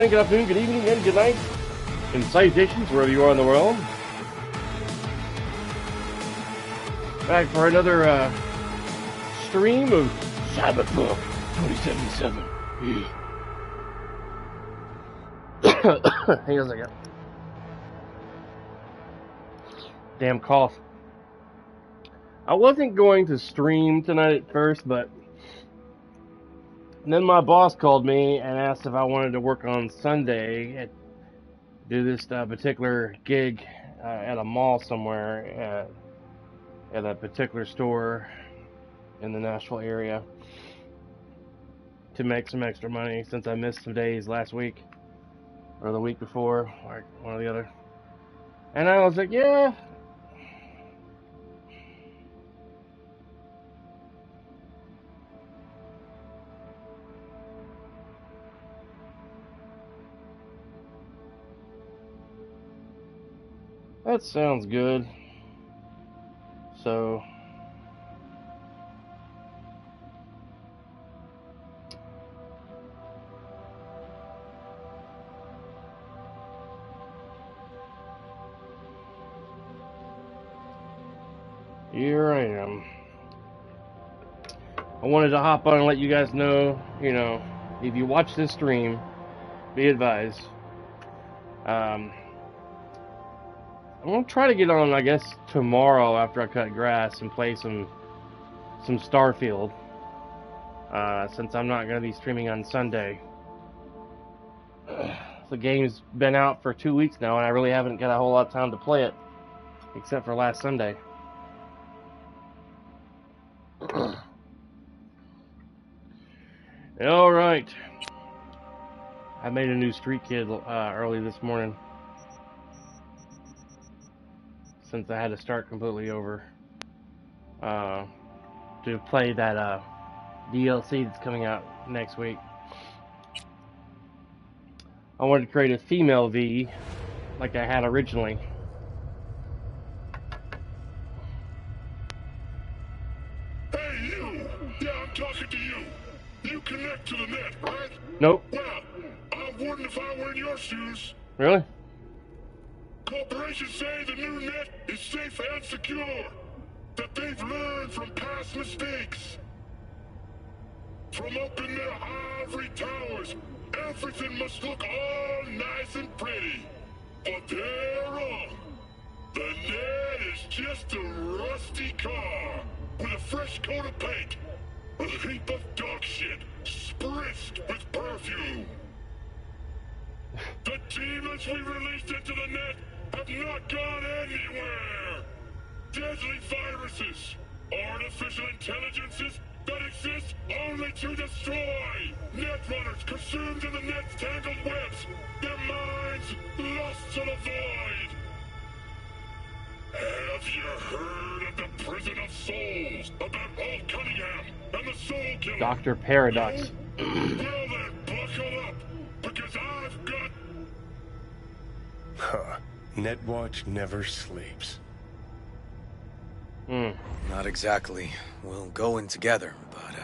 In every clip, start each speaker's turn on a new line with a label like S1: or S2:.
S1: Good afternoon, good evening, and good night, and salutations wherever you are in the world. Back for another stream of Cyberpunk 2077. Hang on a second. Damn cough. I wasn't going to stream tonight at first, but then my boss called me and asked if I wanted to work on Sunday do this particular gig at a mall somewhere at a particular store in the Nashville area to make some extra money since I missed some days last week or the week before, or one or the other. And I was like, yeah. That sounds good. So here I am. I wanted to hop on and let you guys know, if you watch this stream, be advised. I'm gonna try to get on, I guess, tomorrow after I cut grass and play some Starfield. Since I'm not gonna be streaming on Sunday. The game's been out for 2 weeks now, and I really haven't got a whole lot of time to play it, except for last Sunday. All right. I made a new street kid early this morning, since I had to start completely over to play that DLC that's coming out next week. I wanted to create a female V like I had originally.
S2: Hey, you! Yeah, I'm talking to you. You connect to the net, right?
S1: Nope.
S2: Well, I wouldn't if I were in your shoes.
S1: Really?
S2: Corporations say the new net is safe and secure. That they've learned from past mistakes. From up in their ivory towers, everything must look all nice and pretty. But they're wrong. The net is just a rusty car with a fresh coat of paint. A heap of dog shit spritzed with perfume. The demons we released into the net have not gone anywhere. Deadly viruses, artificial intelligences that exist only to destroy. Netrunners consumed in the net's tangled webs, their minds lost to the void. Have you heard of the Prison of Souls about Alt Cunningham and the Soul Killer?
S1: Dr. Paradox.
S2: Well then, buckle up, because I've got...
S3: Huh. Netwatch never sleeps.
S4: Not exactly. We'll go in together, but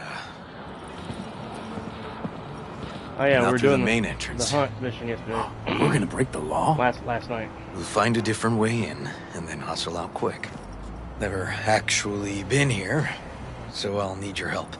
S1: Oh yeah,
S4: not
S1: we're
S4: through
S1: doing
S4: the main entrance.
S1: the hunt mission yesterday.
S4: We're gonna break the law?
S1: Last night.
S4: We'll find a different way in, and then hustle out quick. Never actually been here, so I'll need your help.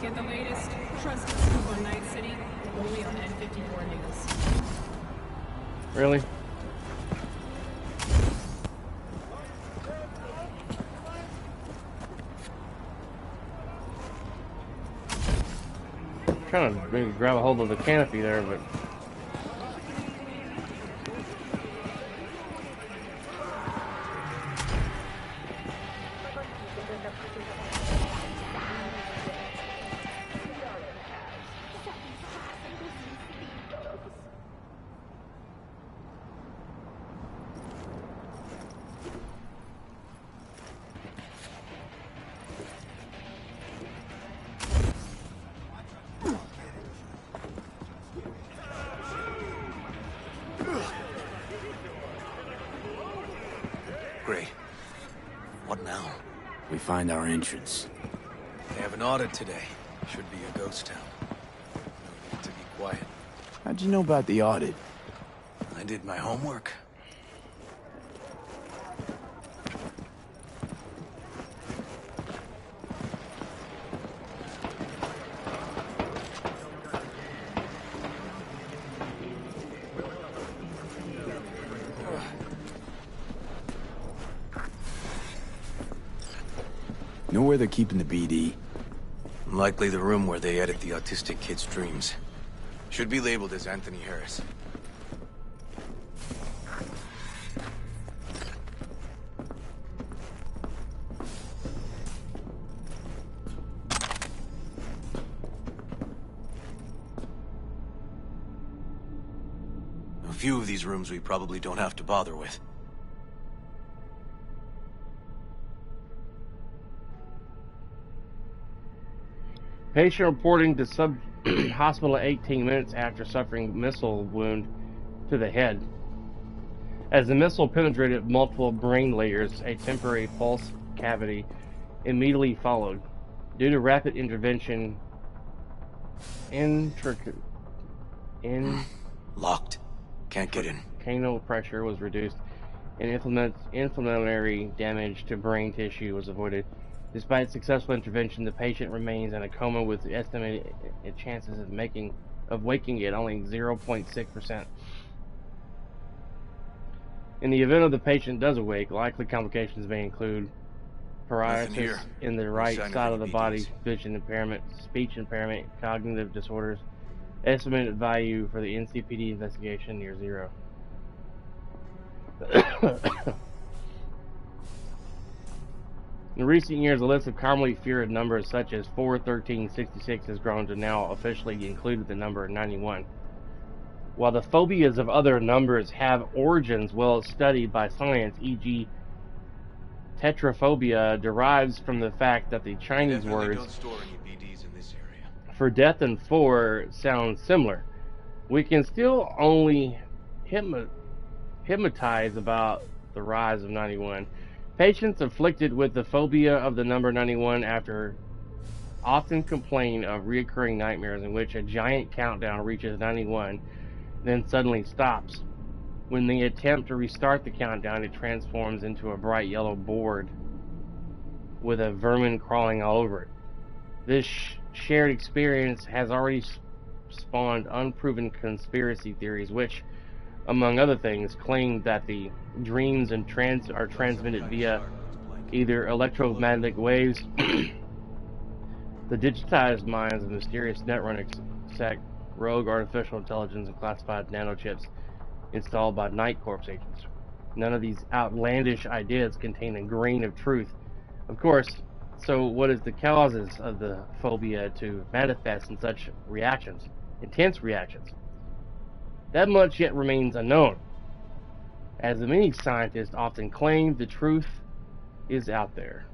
S5: Get the latest trusted scoop on Night City, only on N54 News.
S1: Really? I'm trying to maybe grab a hold of the canopy there, but
S4: Great. What now?
S6: We find our entrance.
S4: They have an audit today. Should be a ghost town. No need to be quiet.
S6: How'd you know about the audit?
S4: I did my homework.
S6: Know where they're keeping the BD?
S4: Likely the room where they edit the autistic kid's dreams. Should be labeled as Anthony Harris. A few of these rooms we probably don't have to bother with.
S1: Patient reporting to hospital 18 minutes after suffering missile wound to the head. As the missile penetrated multiple brain layers, a temporary pulse cavity immediately followed. Due to rapid intervention,
S4: Locked. Can't get in.
S1: Cranial pressure was reduced, and inflammatory damage to brain tissue was avoided. Despite successful intervention, the patient remains in a coma with estimated chances of waking at only 0.6%. In the event of the patient does awake, likely complications may include paralysis in the right side of the body, vision impairment, speech impairment, cognitive disorders. Estimated value for the NCPD investigation near 0. In recent years, a list of commonly feared numbers such as 41366 has grown to now officially include the number 91. While the phobias of other numbers have origins well studied by science, e.g. tetraphobia derives from the fact that the Chinese words
S4: don't store any BDs in this area.
S1: for death and 4 sound similar. We can still only hypnotize about the rise of 91. Patients afflicted with the phobia of the number 91 often complain of recurring nightmares in which a giant countdown reaches 91, then suddenly stops. When they attempt to restart the countdown, it transforms into a bright yellow board with a vermin crawling all over it. This shared experience has already spawned unproven conspiracy theories which, among other things, claim that the dreams and are transmitted via either electromagnetic waves, the digitized minds of mysterious netrunner sect, rogue artificial intelligence, and classified nanochips installed by Night Corps agents. None of these outlandish ideas contain a grain of truth. Of course, so what is the causes of the phobia to manifest in such reactions, intense reactions? That much yet remains unknown. As many scientists often claim, the truth is out there.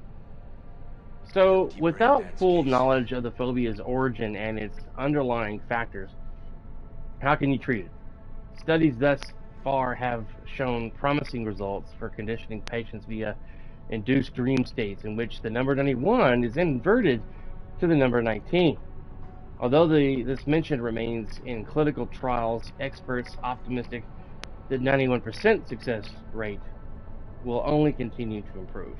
S1: So, without full knowledge of the phobia's origin and its underlying factors, how can you treat it? Studies thus far have shown promising results for conditioning patients via induced dream states in which the number 91 is inverted to the number 19. Although this mention remains in clinical trials, experts optimistic the 91% success rate will only continue to improve.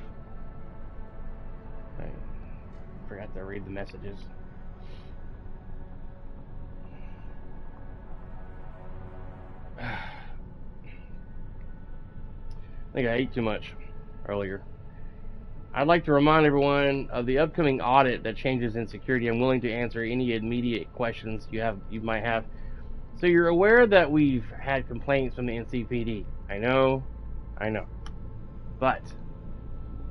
S1: I forgot to read the messages. I think I ate too much earlier. I'd like to remind everyone of the upcoming audit that changes in security. I'm willing to answer any immediate questions you might have. So you're aware that we've had complaints from the NCPD. I know. But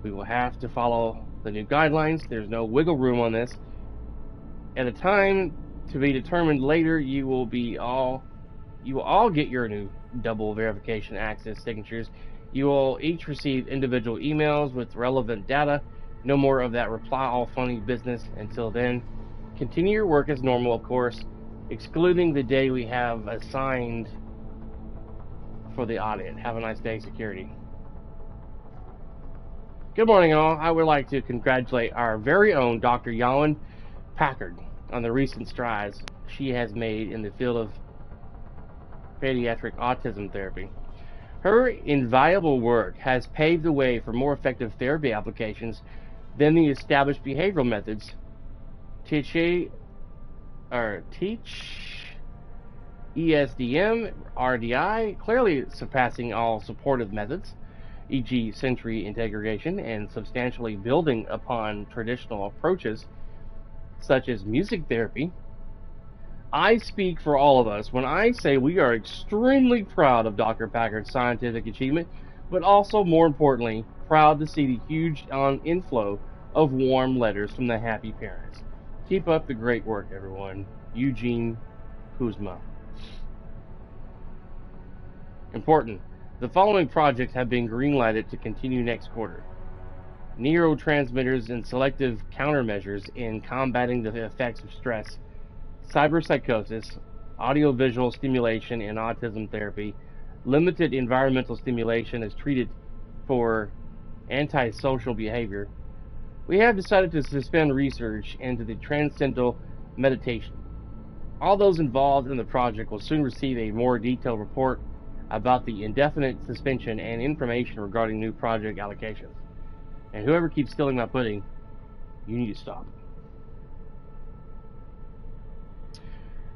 S1: We will have to follow the new guidelines. There's no wiggle room on this. At a time to be determined later, you will all get your new double verification access signatures. You will each receive individual emails with relevant data. No more of that reply all funny business. Until then, continue your work as normal, of course, excluding the day we have assigned for the audit. Have a nice day, security. Good morning, all. I would like to congratulate our very own Dr. Yawen Packard on the recent strides she has made in the field of pediatric autism therapy. Her invaluable work has paved the way for more effective therapy applications than the established behavioral methods. Teach ESDM, RDI, clearly surpassing all supportive methods, e.g. sensory integration, and substantially building upon traditional approaches such as music therapy. I speak for all of us when I say we are extremely proud of Dr. Packard's scientific achievement, but also, more importantly, proud to see the huge inflow of warm letters from the happy parents. Keep up the great work, everyone. Eugene Kuzma. Important. The following projects have been greenlighted to continue next quarter. Neurotransmitters and selective countermeasures in combating the effects of stress, cyberpsychosis, audiovisual stimulation in autism therapy, limited environmental stimulation as treated for antisocial behavior. We have decided to suspend research into the transcendental meditation. All those involved in the project will soon receive a more detailed report about the indefinite suspension and information regarding new project allocations. And whoever keeps stealing my pudding, you need to stop.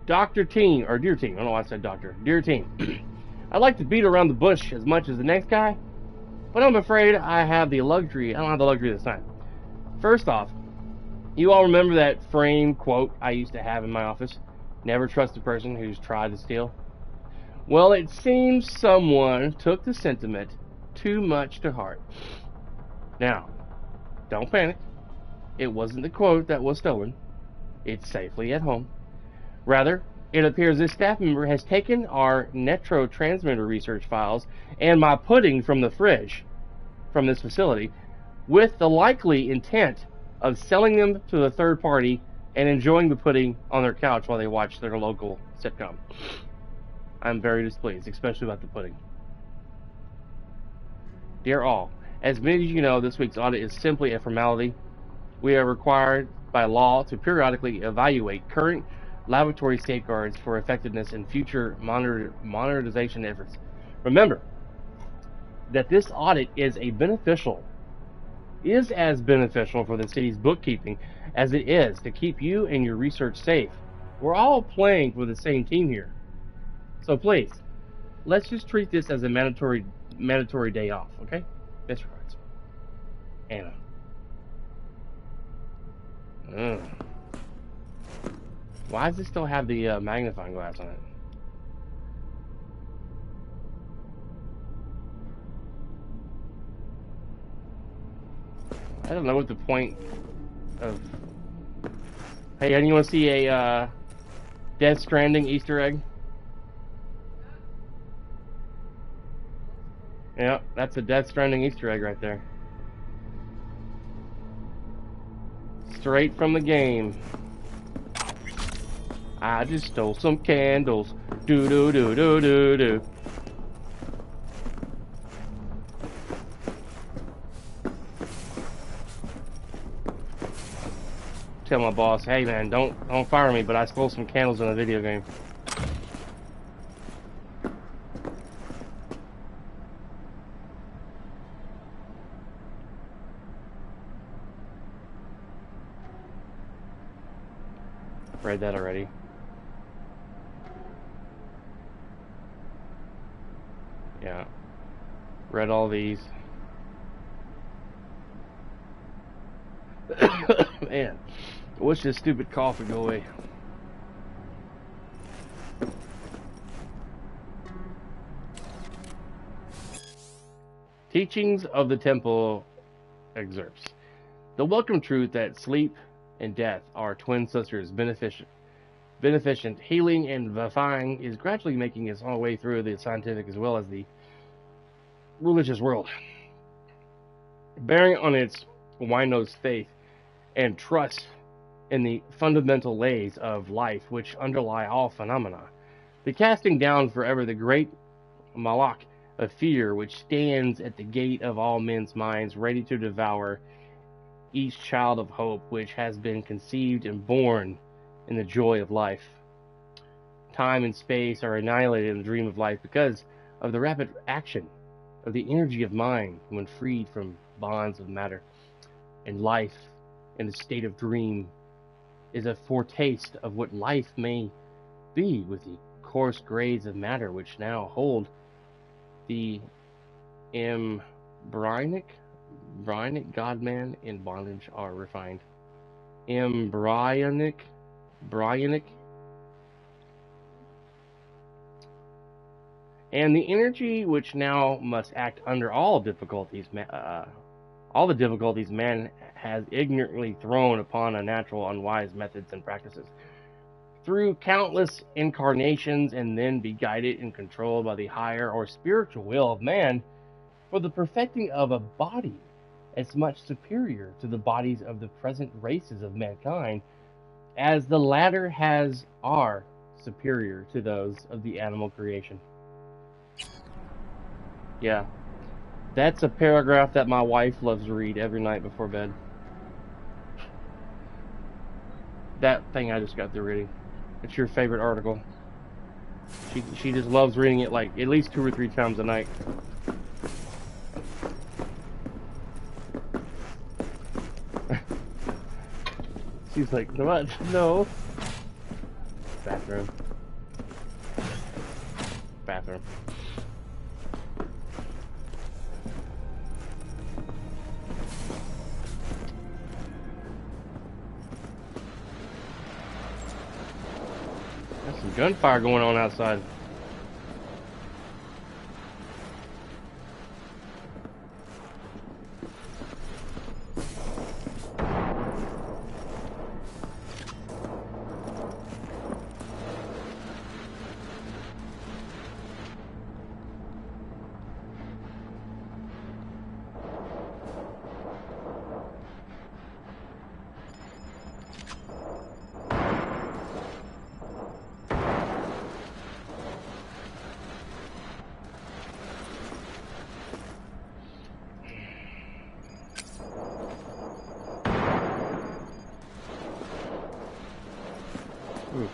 S1: Dear team, I don't know why I said doctor. Dear team, I'd like to beat around the bush as much as the next guy, but I'm afraid I don't have the luxury this time. First off, you all remember that frame quote I used to have in my office? Never trust a person who's tried to steal. Well, it seems someone took the sentiment too much to heart. Now, don't panic. It wasn't the quote that was stolen. It's safely at home. Rather, it appears this staff member has taken our neurotransmitter research files and my pudding from the fridge from this facility with the likely intent of selling them to the third party and enjoying the pudding on their couch while they watch their local sitcom. I'm very displeased, especially about the pudding. Dear all, as many of you know, this week's audit is simply a formality. We are required by law to periodically evaluate current laboratory safeguards for effectiveness in future monetization efforts. Remember that this audit is as beneficial for the city's bookkeeping as it is to keep you and your research safe. We're all playing for the same team here. So please, let's just treat this as a mandatory day off, okay? Best regards. Anna. Why does it still have the magnifying glass on it? I don't know what the point of... Hey, anyone see a Death Stranding Easter egg? Yeah, that's a Death Stranding Easter egg right there. Straight from the game. I just stole some candles. Do do do do do do. Tell my boss, hey man, don't fire me, but I stole some candles in a video game. Read that already. Yeah. Read all these. Man, I wish this stupid cough would go away. Teachings of the Temple excerpts. The welcome truth that sleep and death are twin sisters, beneficent, healing, and vivifying is gradually making its own way through the scientific as well as the religious world. Bearing on its wine-nosed faith and trust in the fundamental lays of life which underlie all phenomena, the casting down forever the great Malach of fear which stands at the gate of all men's minds, ready to devour each child of hope which has been conceived and born in the joy of life. Time and space are annihilated in the dream of life because of the rapid action of the energy of mind when freed from bonds of matter. And life in the state of dream is a foretaste of what life may be with the coarse grades of matter which now hold the embryonic God-man in bondage are refined. Embryonic. And the energy which now must act under all the difficulties man has ignorantly thrown upon unnatural, unwise methods and practices, through countless incarnations, and then be guided and controlled by the higher or spiritual will of man for the perfecting of a body as much superior to the bodies of the present races of mankind as the latter are superior to those of the animal creation. Yeah, that's a paragraph that my wife loves to read every night before bed. That thing I just got through reading. It's your favorite article. She just loves reading it like at least 2 or 3 times a night. She's like, what? No. Bathroom. There's some gunfire going on outside. Oof.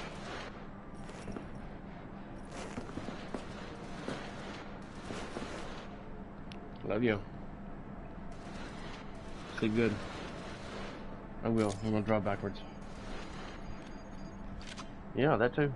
S1: Love you. Sleep good. I will. I'm gonna draw backwards. Yeah, that too.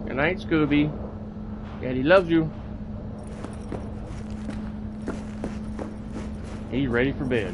S1: Good night, Scooby. Daddy loves you. He's ready for bed.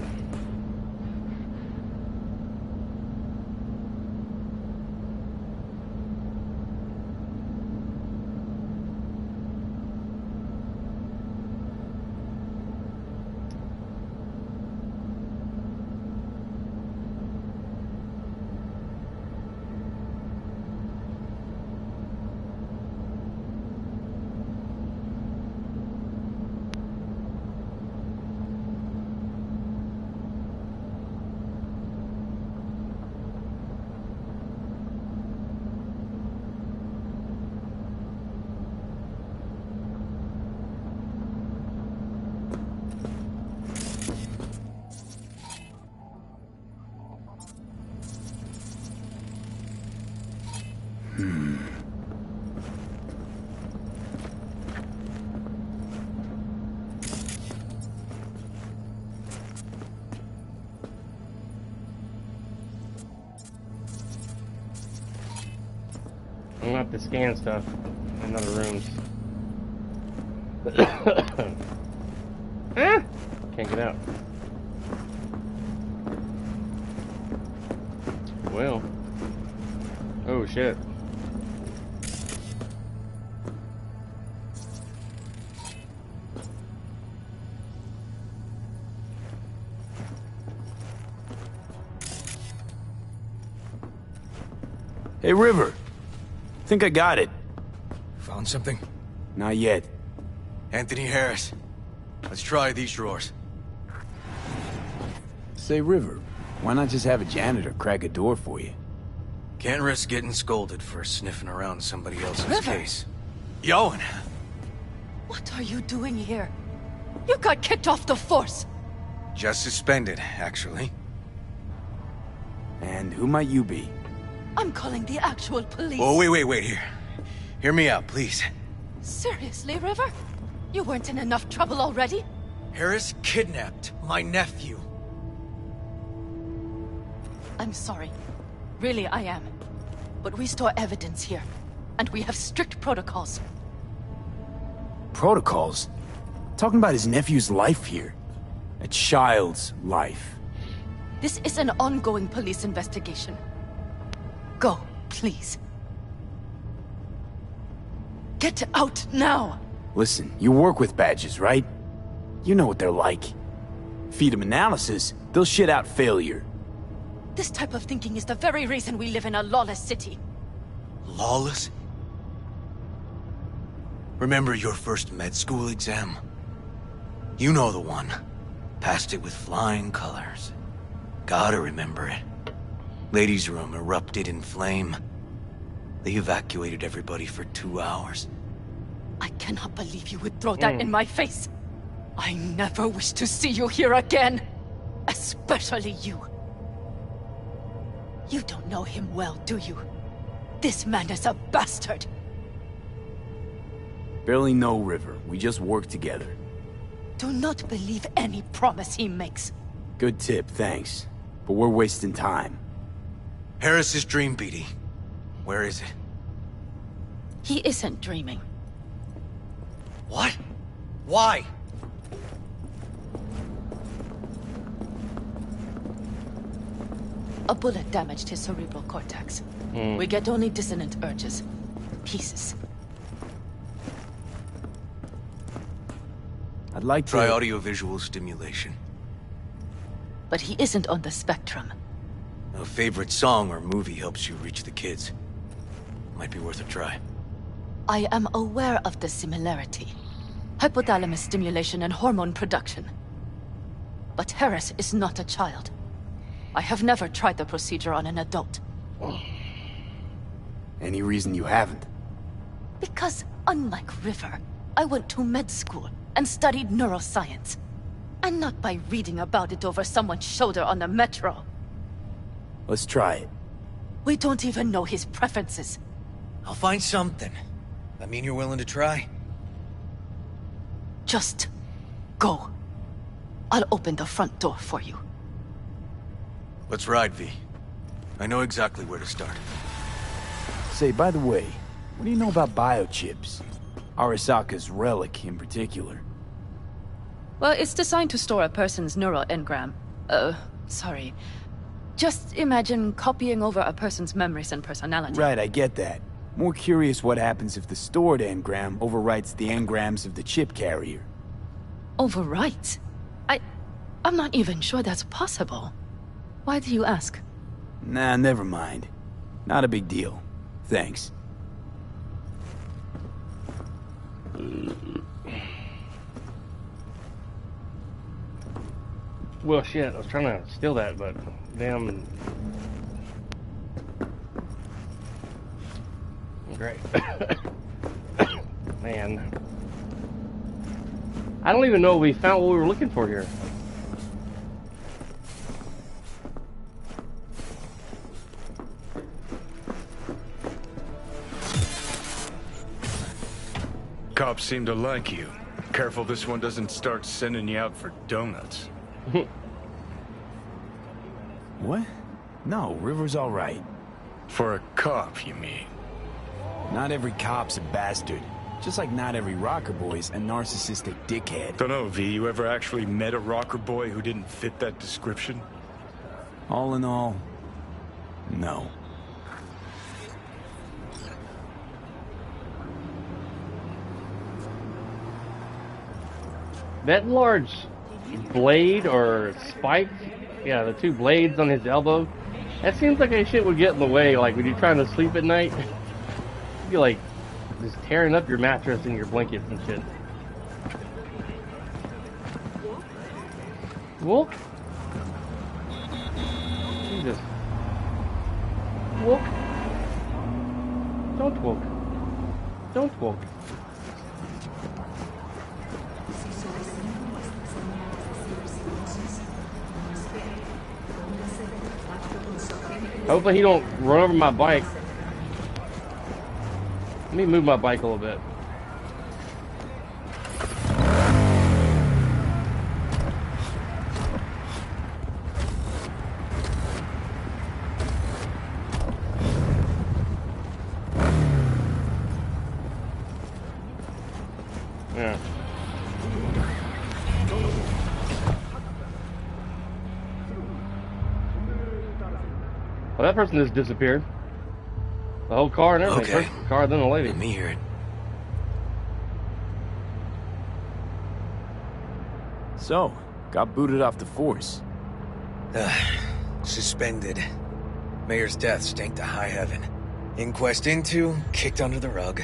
S1: I'm gonna have to scan stuff in other rooms. Ah! Can't get out. Well. Oh shit.
S6: Hey, River. Think I got it.
S4: Found something?
S6: Not yet.
S4: Anthony Harris. Let's try these drawers.
S6: Say, River, why not just have a janitor crack a door for you?
S4: Can't risk getting scolded for sniffing around somebody else's
S7: River.
S4: case. Yoan!
S7: What are you doing here? You got kicked off the force!
S4: Just suspended, actually.
S6: And who might you be?
S7: I'm calling the actual police.
S4: Oh, wait, here. Hear me out, please.
S7: Seriously, River? You weren't in enough trouble already?
S4: Harris kidnapped my nephew.
S7: I'm sorry. Really, I am. But we store evidence here. And we have strict protocols.
S6: Protocols? Talking about his nephew's life here. A child's life.
S7: This is an ongoing police investigation. Go, please. Get out now!
S6: Listen, you work with badges, right? You know what they're like. Feed them analysis, they'll shit out failure.
S7: This type of thinking is the very reason we live in a lawless city.
S4: Lawless? Remember your first med school exam? You know the one. Passed it with flying colors. Gotta remember it. Ladies' room erupted in flame. They evacuated everybody for 2 hours.
S7: I cannot believe you would throw that in my face. I never wish to see you here again. Especially you. You don't know him well, do you? This man is a bastard.
S6: Barely know River, we just work together.
S7: Do not believe any promise he makes.
S6: Good tip, thanks. But we're wasting time.
S4: Harris's dream, BD. Where is it?
S7: He isn't dreaming.
S4: What? Why?
S7: A bullet damaged his cerebral cortex. We get only dissonant urges. Pieces.
S6: I'd like to...
S4: Try audiovisual stimulation.
S7: But he isn't on the spectrum.
S4: A favorite song or movie helps you reach the kids. Might be worth a try.
S7: I am aware of the similarity. Hypothalamus stimulation and hormone production. But Harris is not a child. I have never tried the procedure on an adult.
S6: Any reason you haven't?
S7: Because, unlike River, I went to med school and studied neuroscience. And not by reading about it over someone's shoulder on the metro.
S6: Let's try it.
S7: We don't even know his preferences.
S4: I'll find something. I mean you're willing to try?
S7: Just go. I'll open the front door for you.
S4: Let's ride, V. I know exactly where to start.
S6: Say, by the way, what do you know about biochips? Arasaka's relic in particular.
S8: Well, it's designed to store a person's neural engram. Sorry. Just imagine copying over a person's memories and personality.
S6: Right, I get that. More curious what happens if the stored engram overwrites the engrams of the chip carrier.
S8: Overwrite? I'm not even sure that's possible. Why do you ask?
S6: Nah, never mind. Not a big deal. Thanks.
S1: Well, shit, I was trying to steal that, but damn. Great. Man. I don't even know if we found what we were looking for here.
S3: Cops seem to like you. Careful this one doesn't start sending you out for donuts.
S6: What? No, River's all right.
S3: For a cop, you mean?
S6: Not every cop's a bastard. Just like not every rocker boy's a narcissistic dickhead.
S3: Dunno, V, you ever actually met a rocker boy who didn't fit that description?
S6: All in all, no.
S1: That large blade or spike, yeah, the two blades on his elbow, that seems like that shit would get in the way, like when you're trying to sleep at night. You'd be like, just tearing up your mattress and your blankets and shit. Wolf? Jesus. Wolf? Don't walk. Don't walk. Hopefully he don't run over my bike. Let me move my bike a little bit. Yeah. Well, that person just disappeared. The whole car and everything.
S4: Okay.
S1: First the car, then the lady.
S4: Let me hear it.
S6: So, got booted off the force.
S4: Suspended. Mayor's death stank to high heaven. Inquest into, kicked under the rug.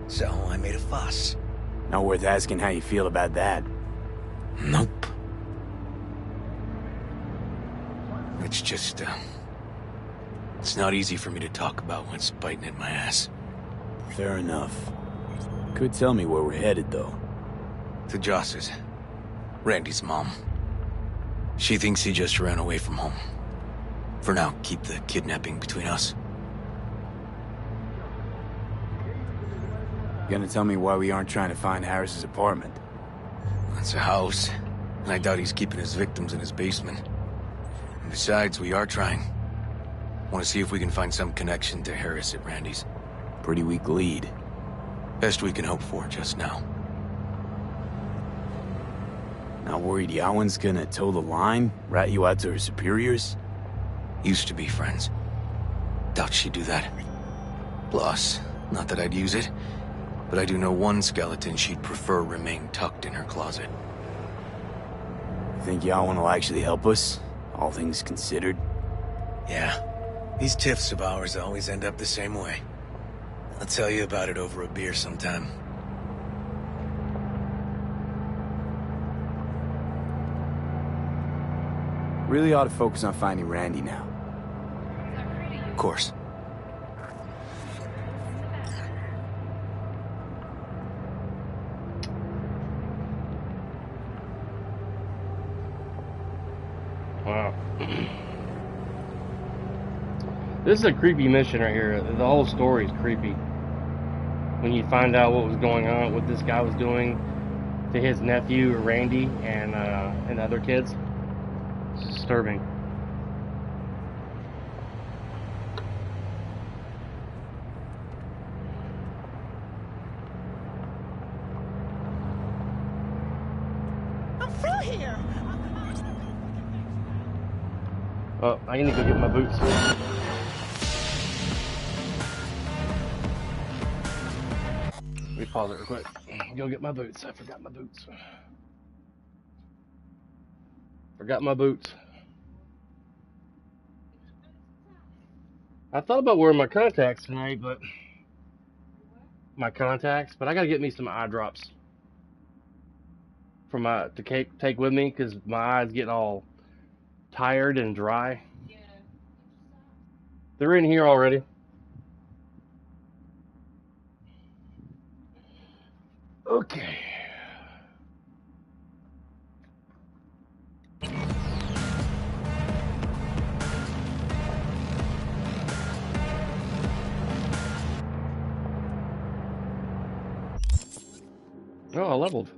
S4: So I made a fuss.
S6: Not worth asking how you feel about that.
S4: Nope. It's just, it's not easy for me to talk about what's biting at my ass.
S6: Fair enough. Could tell me where we're headed, though.
S4: To Joss's. Randy's mom. She thinks he just ran away from home. For now, keep the kidnapping between us.
S6: Gonna tell me why we aren't trying to find Harris's apartment?
S4: That's a house, and I doubt he's keeping his victims in his basement. And besides, we are trying. Want to see if we can find some connection to Harris at Randy's.
S6: Pretty weak lead.
S4: Best we can hope for just now.
S6: Not worried Yawen's gonna toe the line? Rat you out to her superiors?
S4: Used to be friends. Doubt she'd do that. Plus, not that I'd use it, but I do know one skeleton she'd prefer remain tucked in her closet.
S6: Think Yawen will actually help us? All things considered?
S4: Yeah. These tiffs of ours always end up the same way. I'll tell you about it over a beer sometime.
S6: Really ought to focus on finding Randy now.
S4: Of course.
S1: Wow. This is a creepy mission right here. The whole story is creepy. When you find out what was going on, what this guy was doing to his nephew, Randy, and other kids. It's disturbing.
S9: I'm through here.
S1: Oh, I need to go get my boots. Let me pause it real quick. Go get my boots. I forgot my boots. Forgot my boots. I thought about wearing my contacts tonight, but I gotta get me some eye drops for to take with me because my eyes getting all tired and dry. They're in here already. Okay. Oh, I leveled.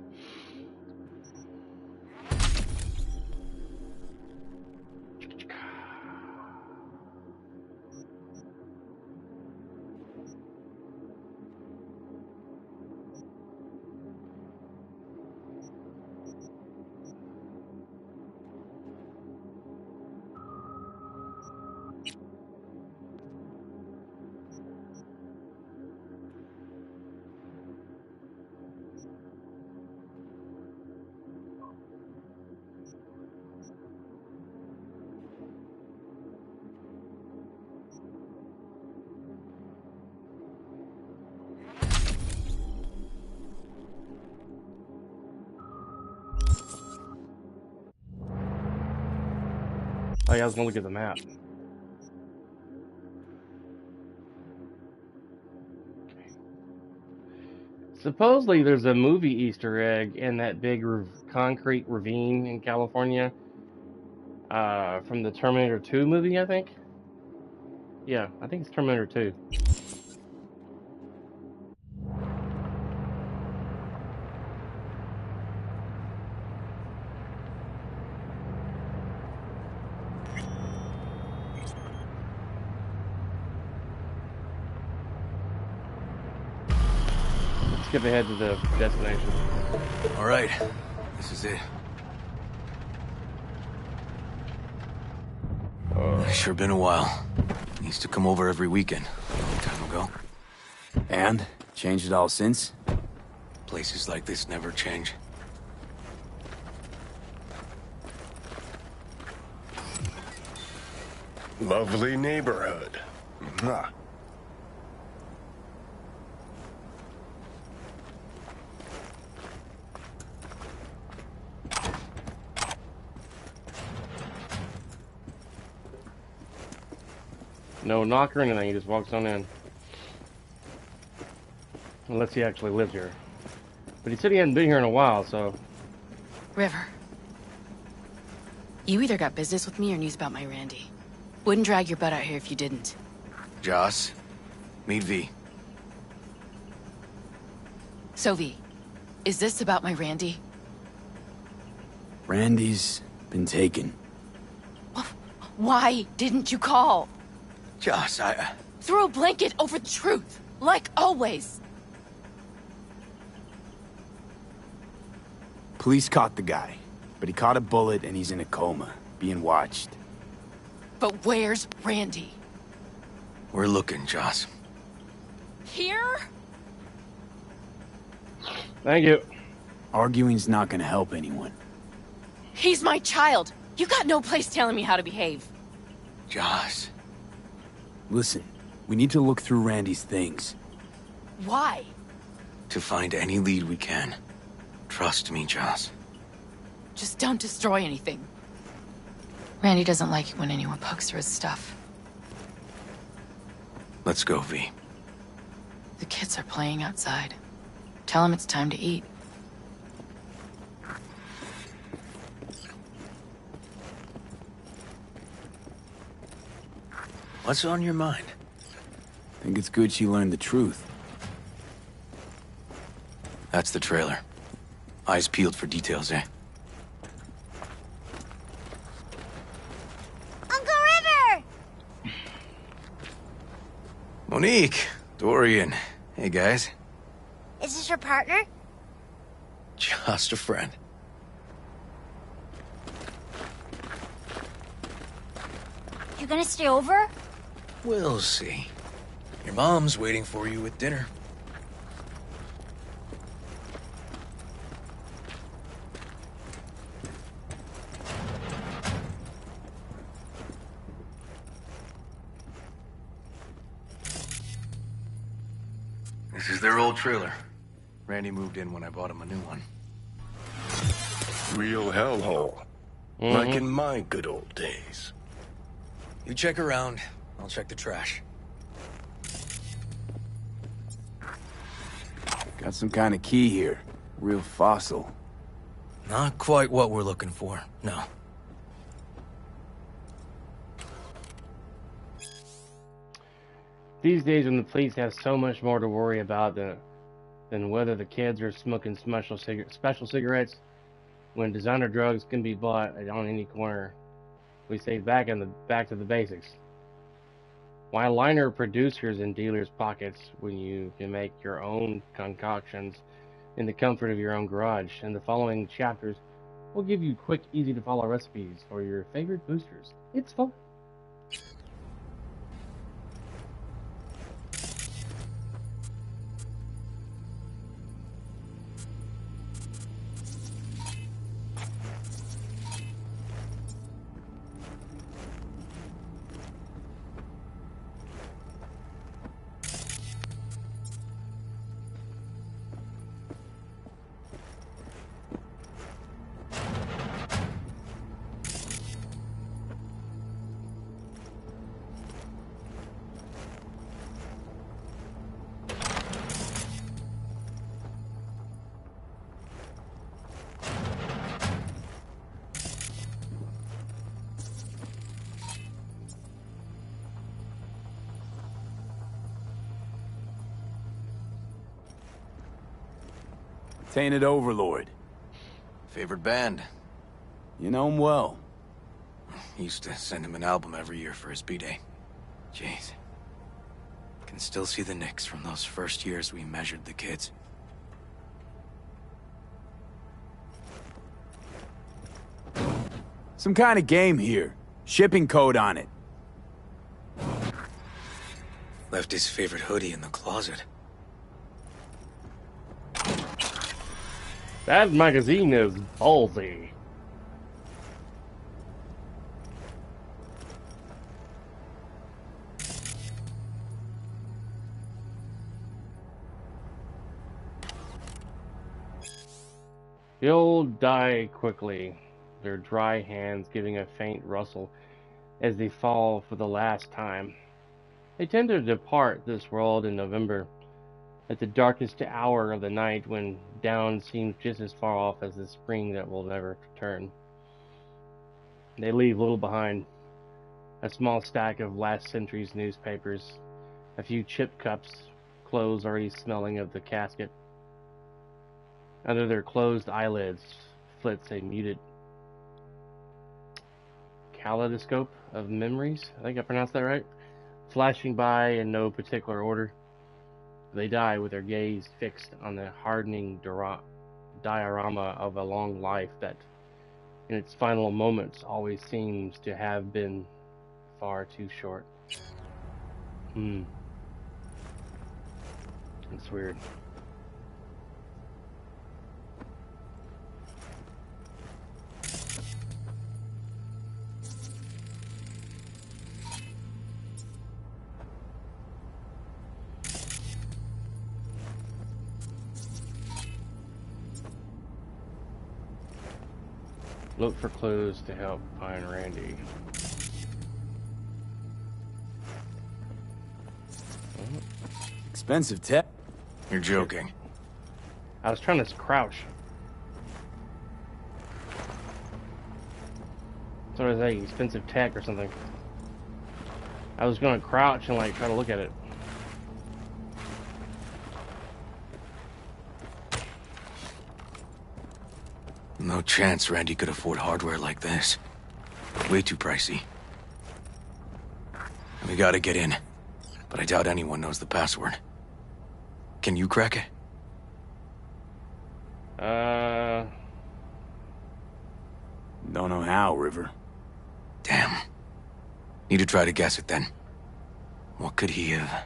S1: Oh yeah, I was gonna look at the map. Supposedly, there's a movie Easter egg in that big concrete ravine in California, from the Terminator 2 movie, I think. Yeah, I think it's Terminator 2. Skip ahead to the destination.
S4: All right, this is it. Sure been a while. Used to come over every weekend, a long time ago.
S6: And? Changed it all since?
S4: Places like this never change.
S2: Lovely neighborhood. Mwah.
S1: No knock or anything, he just walks on in. Unless he actually lives here. But he said he hadn't been here in a while, so...
S10: River. You either got business with me or news about my Randy. Wouldn't drag your butt out here if you didn't.
S4: Joss, meet V.
S10: So V, is this about my Randy?
S6: Randy's been taken.
S10: Why didn't you call?
S4: Joss,
S10: Throw a blanket over the truth, like always.
S6: Police caught the guy, but he caught a bullet and he's in a coma, being watched.
S10: But where's Randy?
S4: We're looking, Joss.
S10: Here?
S1: Thank you.
S6: Arguing's not gonna help anyone.
S10: He's my child. You got no place telling me how to behave.
S4: Joss.
S6: Listen, we need to look through Randy's things.
S10: Why?
S4: To find any lead we can. Trust me, Joss.
S10: Just don't destroy anything. Randy doesn't like it when anyone pokes through his stuff.
S4: Let's go, V.
S10: The kids are playing outside. Tell them it's time to eat.
S4: What's on your mind?
S6: Think it's good she learned the truth.
S4: That's the trailer. Eyes peeled for details, eh?
S11: Uncle River!
S4: Monique, Dorian. Hey, guys.
S11: Is this your partner?
S4: Just a friend.
S11: You gonna stay over?
S4: We'll see. Your mom's waiting for you with dinner. This is their old trailer. Randy moved in when I bought him a new one.
S2: Real hellhole. Like in my good old days.
S4: You check around, I'll check the trash.
S6: Got some kind of key here. Real fossil.
S4: Not quite what we're looking for, no.
S1: These days, when the police have so much more to worry about than whether the kids are smoking special cigarettes, when designer drugs can be bought on any corner, we say back to the basics. Why liner producers in dealers' pockets when you can make your own concoctions in the comfort of your own garage? In the following chapters, we'll give you quick, easy to follow recipes for your favorite boosters. It's fun.
S6: Tainted Overlord.
S4: Favorite band?
S6: You know him well.
S4: Used to send him an album every year for his B-Day. Jeez. Can still see the nicks from those first years we measured the kids.
S6: Some kind of game here. Shipping code on it.
S4: Left his favorite hoodie in the closet.
S1: That magazine is ballsy. You'll die quickly, their dry hands giving a faint rustle as they fall for the last time. They tend to depart this world in November, at the darkest hour of the night when down seems just as far off as the spring that will never return. They leave little behind. A small stack of last century's newspapers, a few chip cups, clothes already smelling of the casket. Under their closed eyelids flits a muted kaleidoscope of memories. I think I pronounced that right. Flashing by in no particular order. They die with their gaze fixed on the hardening diorama of a long life that, in its final moments, always seems to have been far too short. It's weird. Look for clues to help find Randy.
S6: Expensive tech.
S4: You're joking.
S1: I was trying to crouch. So I was like expensive tech or something. I was gonna crouch and like try to look at it.
S4: No chance Randy could afford hardware like this. Way too pricey. We gotta get in, but I doubt anyone knows the password. Can you crack it?
S6: Don't know how, River.
S4: Damn. Need to try to guess it then. What could he have...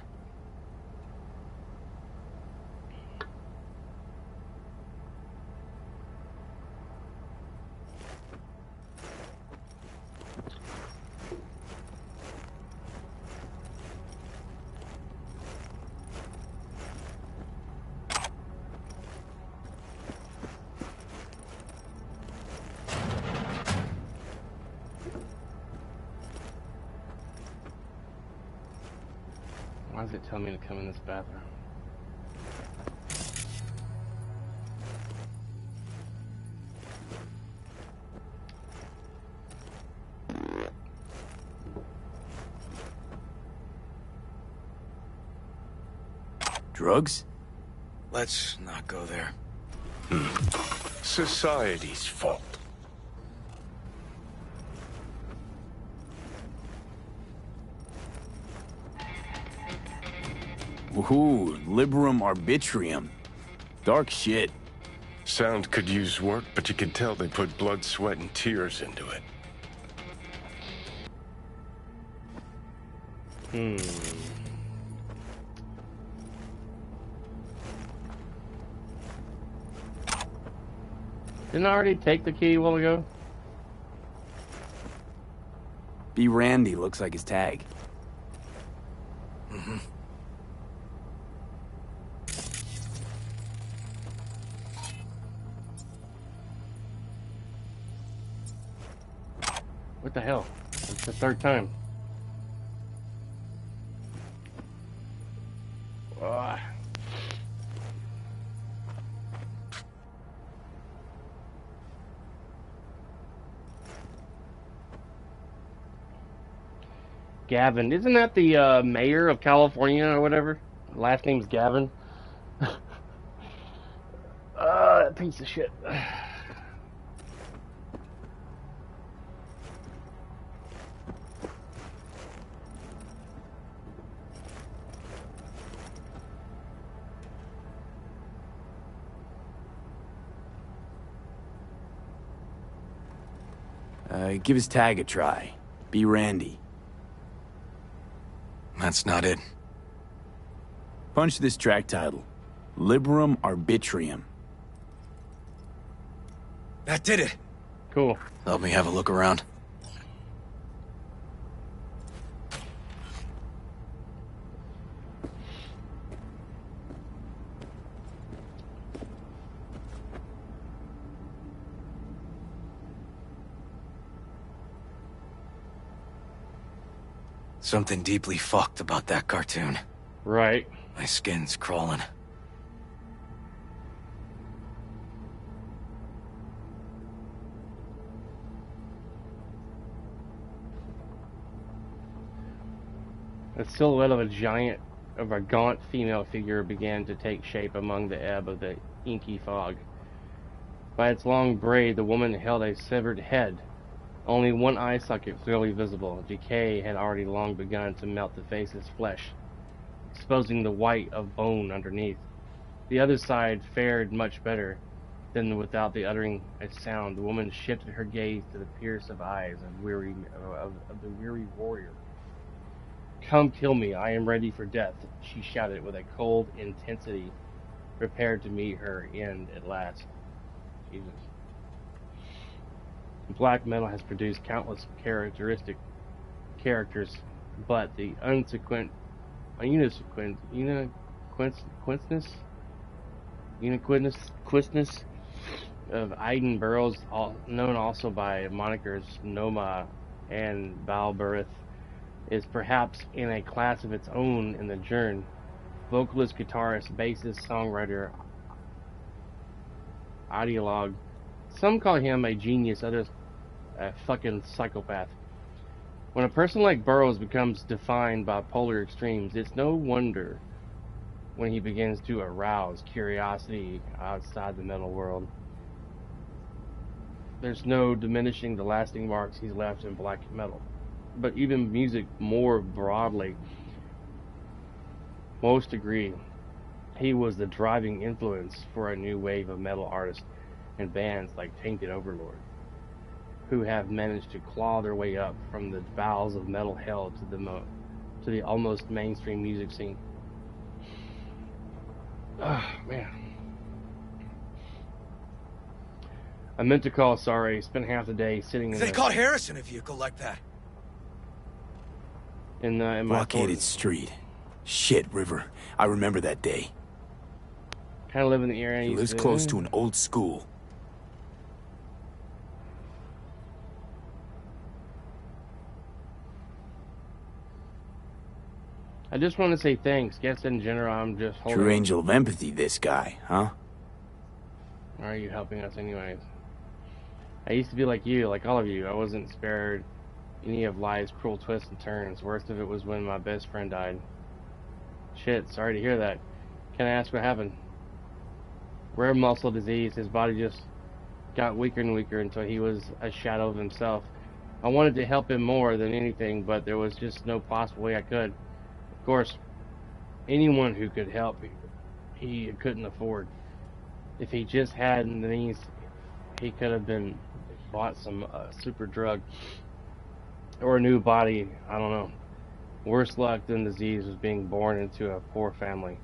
S1: Why does it tell me to come in this bathroom?
S6: Drugs?
S4: Let's not go there.
S3: Society's fault.
S6: Ooh, Liberum Arbitrium. Dark shit.
S3: Sound could use work, but you can tell they put blood, sweat, and tears into it.
S1: Didn't I already take the key a while ago?
S6: B. Randy looks like his tag.
S4: Mm-hmm.
S1: What the hell? It's the third time. Ugh. Gavin, isn't that the mayor of California or whatever? Last name's Gavin. piece of shit.
S6: Give his tag a try. Be Randy.
S4: That's not it.
S6: Punch this track title. Liberum Arbitrium.
S4: That did it.
S1: Cool.
S4: Let me have a look around. Something deeply fucked about that cartoon.
S1: Right.
S4: My skin's crawling.
S1: The silhouette of a gaunt female figure began to take shape among the ebb of the inky fog. By its long braid, the woman held a severed head. Only one eye socket clearly visible. Decay had already long begun to melt the face's flesh, exposing the white of bone underneath. The other side fared much better. Then, without the uttering a sound, the woman shifted her gaze to the piercing eyes of the weary warrior. "Come kill me, I am ready for death," she shouted with a cold intensity, prepared to meet her end at last. Jesus. Black metal has produced countless characters, but the uniqueness of Iden Burroughs, known also by monikers Noma and Balberith, is perhaps in a class of its own in the genre. Vocalist, guitarist, bassist, songwriter, ideologue. Some call him a genius, others a fucking psychopath. When a person like Burroughs becomes defined by polar extremes, it's no wonder when he begins to arouse curiosity outside the metal world. There's no diminishing the lasting marks he's left in black metal. But even music more broadly, most agree he was the driving influence for a new wave of metal artists and bands like Tainted Overlord, who have managed to claw their way up from the bowels of metal hell to the almost mainstream music scene. Oh, man. I meant to call, sorry. Spent half the day sitting in
S4: They caught Harris in a vehicle like that.
S1: In my
S6: blockaded street. Shit, River. I remember that day.
S1: Kind of live in the area.
S6: He lives close to an old school.
S1: I just want to say thanks. Guess in general, I'm just holding.
S6: True angel of empathy, this guy, huh?
S1: Why are you helping us anyways? I used to be like you, like all of you. I wasn't spared any of life's cruel twists and turns. Worst of it was when my best friend died. Shit, sorry to hear that. Can I ask what happened? Rare muscle disease. His body just got weaker and weaker until he was a shadow of himself. I wanted to help him more than anything, but there was just no possible way I could. Of course, anyone who could help, he couldn't afford. If he just had the means, he could have bought some super drug or a new body. I don't know. Worse luck than disease was being born into a poor family.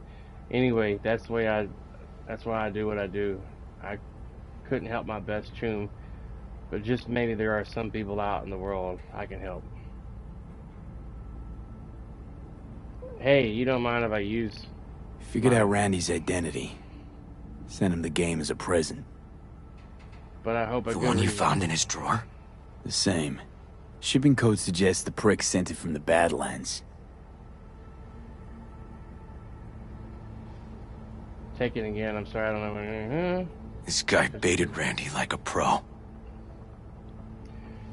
S1: Anyway, that's why I do what I do. I couldn't help my best chum, but just maybe there are some people out in the world I can help. Hey, you don't mind if I use...
S6: Figured out Randy's identity. Sent him the game as a present.
S1: But I hope
S4: the one you found in his drawer?
S6: The same. Shipping code suggests the prick sent it from the Badlands.
S1: Take it again, I'm sorry, I don't know.
S4: This guy baited Randy like a pro.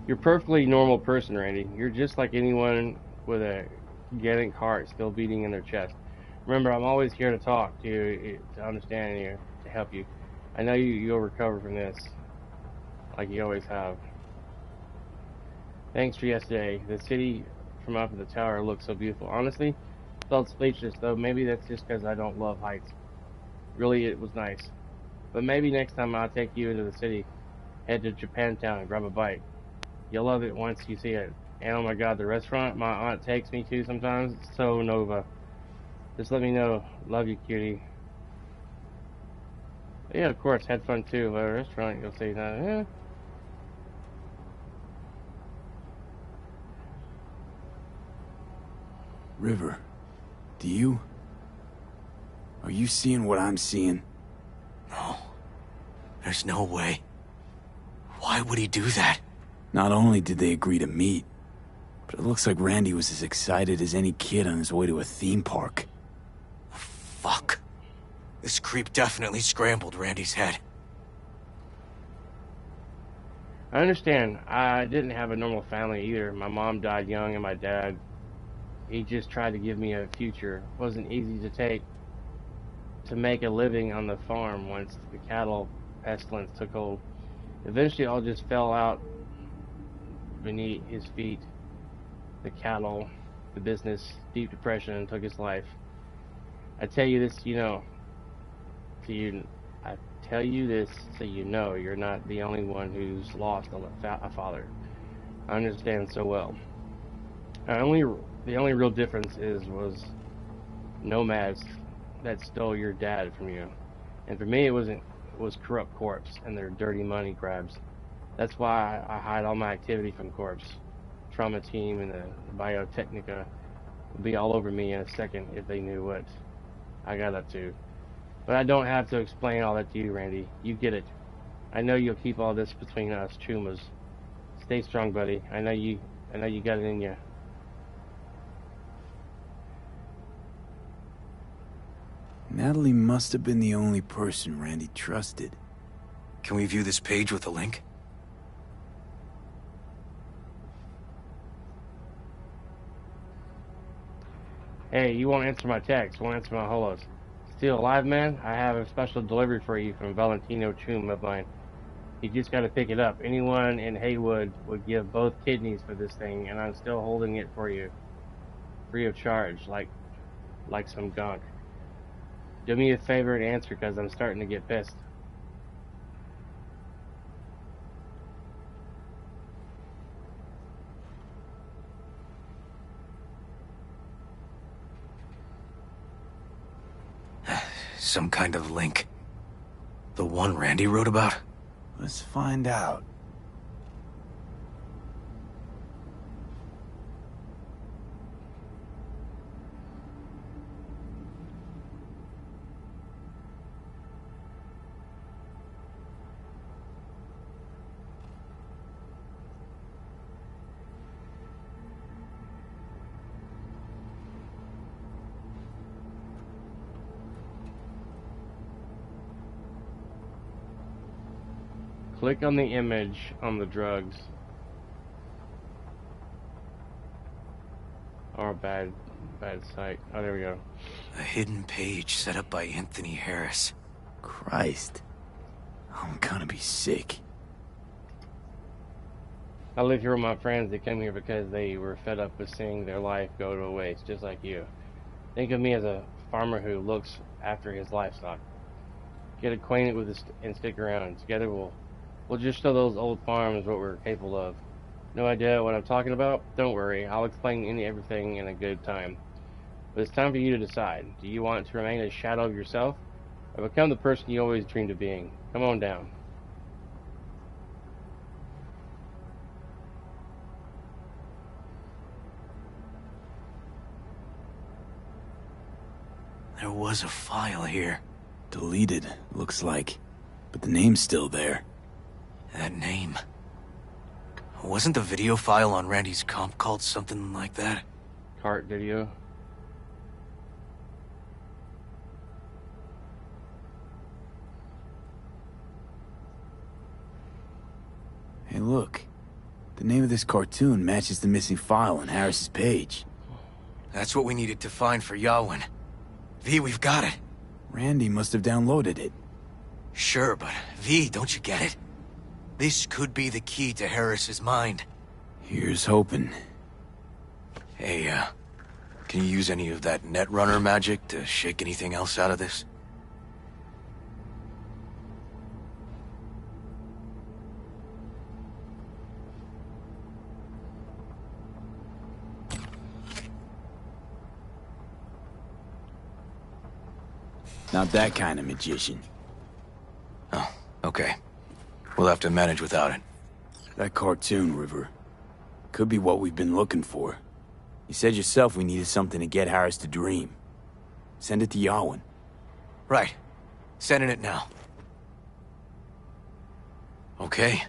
S1: You're a perfectly normal person, Randy. You're just like anyone with a getting heart still beating in their chest. Remember, I'm always here to talk to you, to understand you, to help you. I know you'll recover from this, like you always have. Thanks for yesterday. The city from up at the tower looked so beautiful. Honestly, felt speechless, though maybe that's just because I don't love heights. Really, it was nice. But maybe next time I'll take you into the city. Head to Japantown and grab a bite. You'll love it once you see it. And oh my god, the restaurant my aunt takes me to sometimes, it's so Nova. Just let me know. Love you, cutie. Yeah, of course, had fun too. But a restaurant, you'll see that. Yeah.
S6: River, are you seeing what I'm seeing?
S4: No. There's no way. Why would he do that?
S6: Not only did they agree to meet, but it looks like Randy was as excited as any kid on his way to a theme park.
S4: Fuck. This creep definitely scrambled Randy's head.
S1: I understand. I didn't have a normal family either. My mom died young and my dad, he just tried to give me a future. It wasn't easy to make a living on the farm once the cattle pestilence took hold. Eventually all just fell out beneath his feet. The cattle, the business, deep depression took his life. I tell you this, I tell you this so you know you're not the only one who's lost a father. I understand so well. The only real difference was nomads that stole your dad from you, and for me it was corrupt corpse and their dirty money grabs. That's why I hide all my activity from corpse. Trauma team and the Biotechnica would be all over me in a second if they knew what I got up to. But I don't have to explain all that to you, Randy. You get it. I know you'll keep all this between us Chumas. Stay strong, buddy. I know you got it in you.
S6: Natalie must have been the only person Randy trusted.
S4: Can we view this page with a link?
S1: Hey, you won't answer my text, won't answer my holos. Still alive, man? I have a special delivery for you from Valentino Chum of mine. You just gotta pick it up. Anyone in Haywood would give both kidneys for this thing, and I'm still holding it for you. Free of charge, like some gunk. Do me a favor and answer, because I'm starting to get pissed.
S4: Some kind of link. The one Randy wrote about?
S6: Let's find out.
S1: Click on the image on the drugs. Or bad site. Oh, there we go.
S4: A hidden page set up by Anthony Harris.
S6: Christ. I'm gonna be sick.
S1: I live here with my friends. They came here because they were fed up with seeing their life go to waste, just like you. Think of me as a farmer who looks after his livestock. Get acquainted with this and stick around. Together we'll just show those old farms what we're capable of. No idea what I'm talking about? Don't worry, I'll explain everything in a good time. But it's time for you to decide. Do you want to remain a shadow of yourself, or become the person you always dreamed of being? Come on down.
S4: There was a file here.
S6: Deleted, looks like. But the name's still there.
S4: That name. Wasn't the video file on Randy's comp called something like that?
S1: Cart video.
S6: Hey, look. The name of this cartoon matches the missing file on Harris's page.
S4: That's what we needed to find for Yawin. V, we've got it.
S6: Randy must have downloaded it.
S4: Sure, but V, don't you get it? This could be the key to Harris's mind.
S6: Here's hoping.
S4: Hey, can you use any of that Netrunner magic to shake anything else out of this?
S6: Not that kind of magician.
S4: Oh, okay. We'll have to manage without it.
S6: That cartoon, River. Could be what we've been looking for. You said yourself we needed something to get Harris to dream. Send it to Yarwin.
S4: Right. Sending it now. Okay.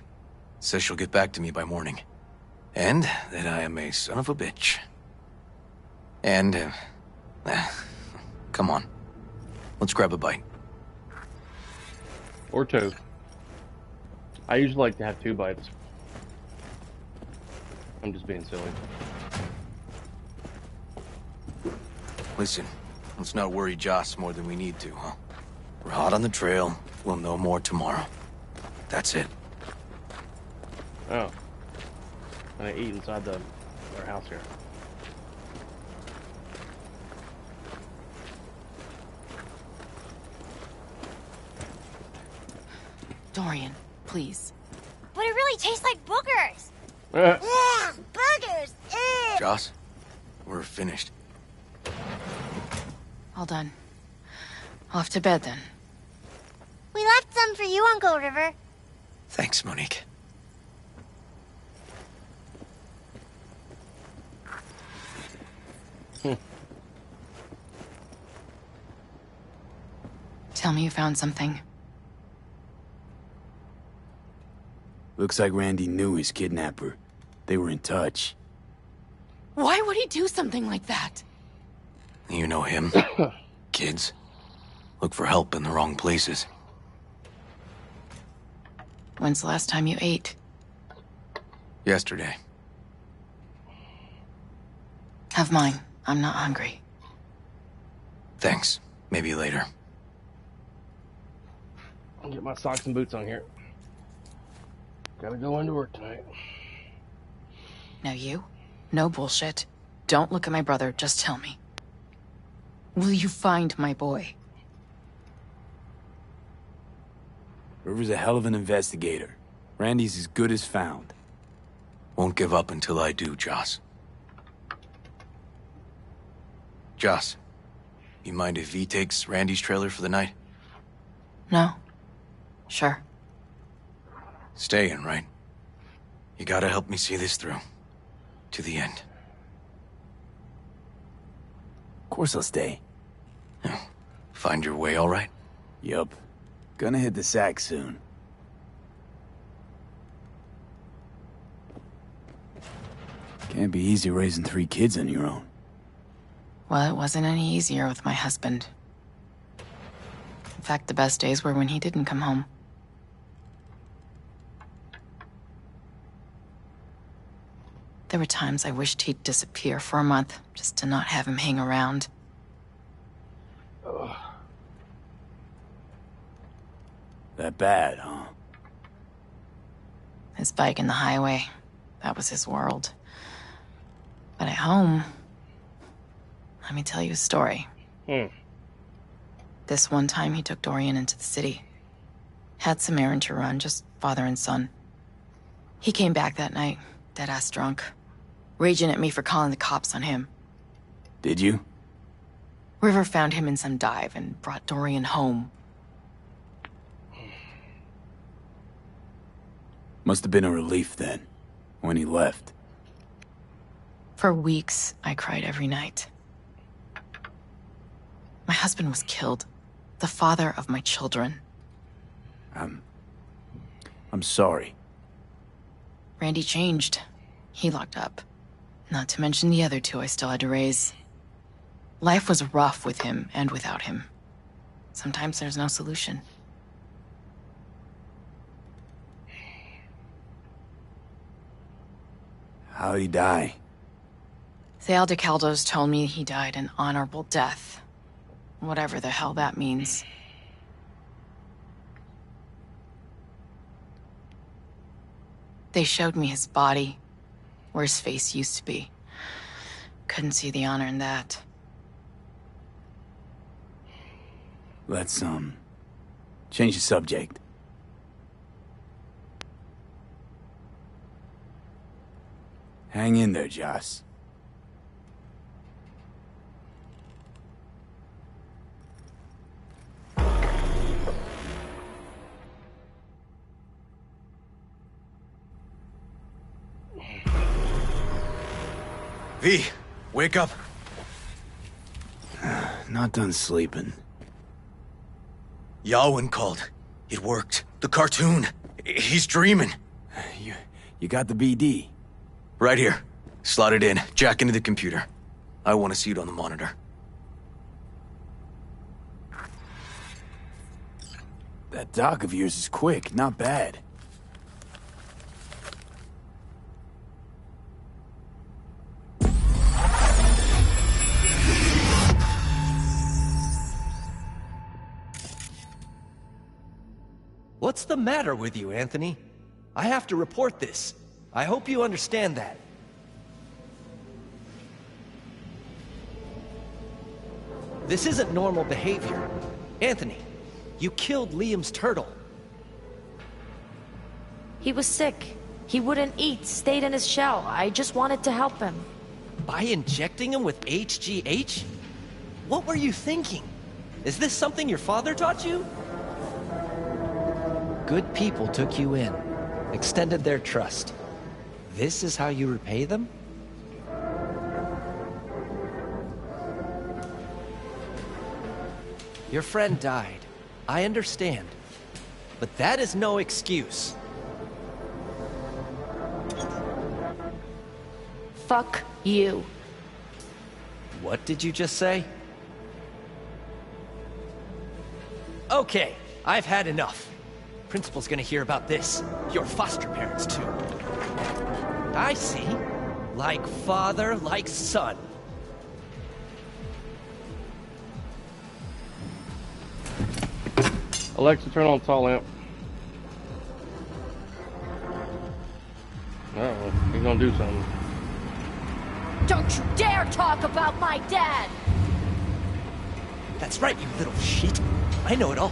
S4: Says she'll get back to me by morning. And that I am a son of a bitch. And, come on. Let's grab a bite.
S1: Or two. I usually like to have 2 bites. I'm just being silly.
S4: Listen, let's not worry Joss more than we need to, huh? We're hot on the trail. We'll know more tomorrow. That's it.
S1: Oh. I'm gonna eat inside our house here.
S10: Dorian, please.
S11: But it really tastes like boogers. Yeah, boogers. Ugh.
S4: Joss, we're finished.
S10: All done. Off to bed, then.
S11: We left some for you, Uncle River.
S4: Thanks, Monique.
S10: Tell me you found something.
S6: Looks like Randy knew his kidnapper. They were in touch.
S10: Why would he do something like that?
S4: You know him. Kids. Look for help in the wrong places.
S10: When's the last time you ate?
S4: Yesterday.
S10: Have mine. I'm not hungry.
S4: Thanks. Maybe later.
S1: I'll get my socks and boots on here. Gotta go into work tonight.
S10: Now you? No bullshit. Don't look at my brother, just tell me. Will you find my boy?
S6: River's a hell of an investigator. Randy's as good as found.
S4: Won't give up until I do, Joss. Joss, you mind if V takes Randy's trailer for the night?
S10: No. Sure.
S4: Staying, right? You gotta help me see this through. To the end.
S6: Of course I'll stay.
S4: Find your way all right?
S6: Yup. Gonna hit the sack soon. Can't be easy raising 3 kids on your own.
S10: Well, it wasn't any easier with my husband. In fact, the best days were when he didn't come home. There were times I wished he'd disappear for a month, just to not have him hang around.
S1: Ugh.
S6: That bad, huh?
S10: His bike in the highway, that was his world. But at home, let me tell you a story. This one time he took Dorian into the city. Had some errand to run, just father and son. He came back that night, dead-ass drunk. Raging at me for calling the cops on him.
S6: Did you?
S10: River found him in some dive and brought Dorian home.
S6: Must have been a relief then, when he left.
S10: For weeks, I cried every night. My husband was killed. The father of my children.
S6: I'm sorry.
S10: Randy changed. He locked up. Not to mention the other 2 I still had to raise. Life was rough with him and without him. Sometimes there's no solution.
S6: How'd he die?
S10: The Aldecaldos told me he died an honorable death. Whatever the hell that means. They showed me his body, where his face used to be. Couldn't see the honor in that.
S6: Let's, change the subject. Hang in there, Joss.
S4: V, wake up.
S6: Not done sleeping.
S4: Yawin called. It worked. The cartoon. He's dreaming.
S6: You got the BD?
S4: Right here. Slot it in. Jack into the computer. I want to see it on the monitor.
S6: That doc of yours is quick. Not bad.
S12: What's the matter with you, Anthony? I have to report this. I hope you understand that. This isn't normal behavior. Anthony, you killed Liam's turtle.
S13: He was sick. He wouldn't eat, stayed in his shell. I just wanted to help him.
S12: By injecting him with HGH? What were you thinking? Is this something your father taught you? Good people took you in, extended their trust. This is how you repay them? Your friend died. I understand. But that is no excuse.
S13: Fuck you.
S12: What did you just say? Okay, I've had enough. Principal's gonna hear about this. Your foster parents, too. I see. Like father, like son.
S1: Alexa, turn on tall lamp. Uh-oh, he's gonna do something.
S13: Don't you dare talk about my dad!
S12: That's right, you little shit. I know it all.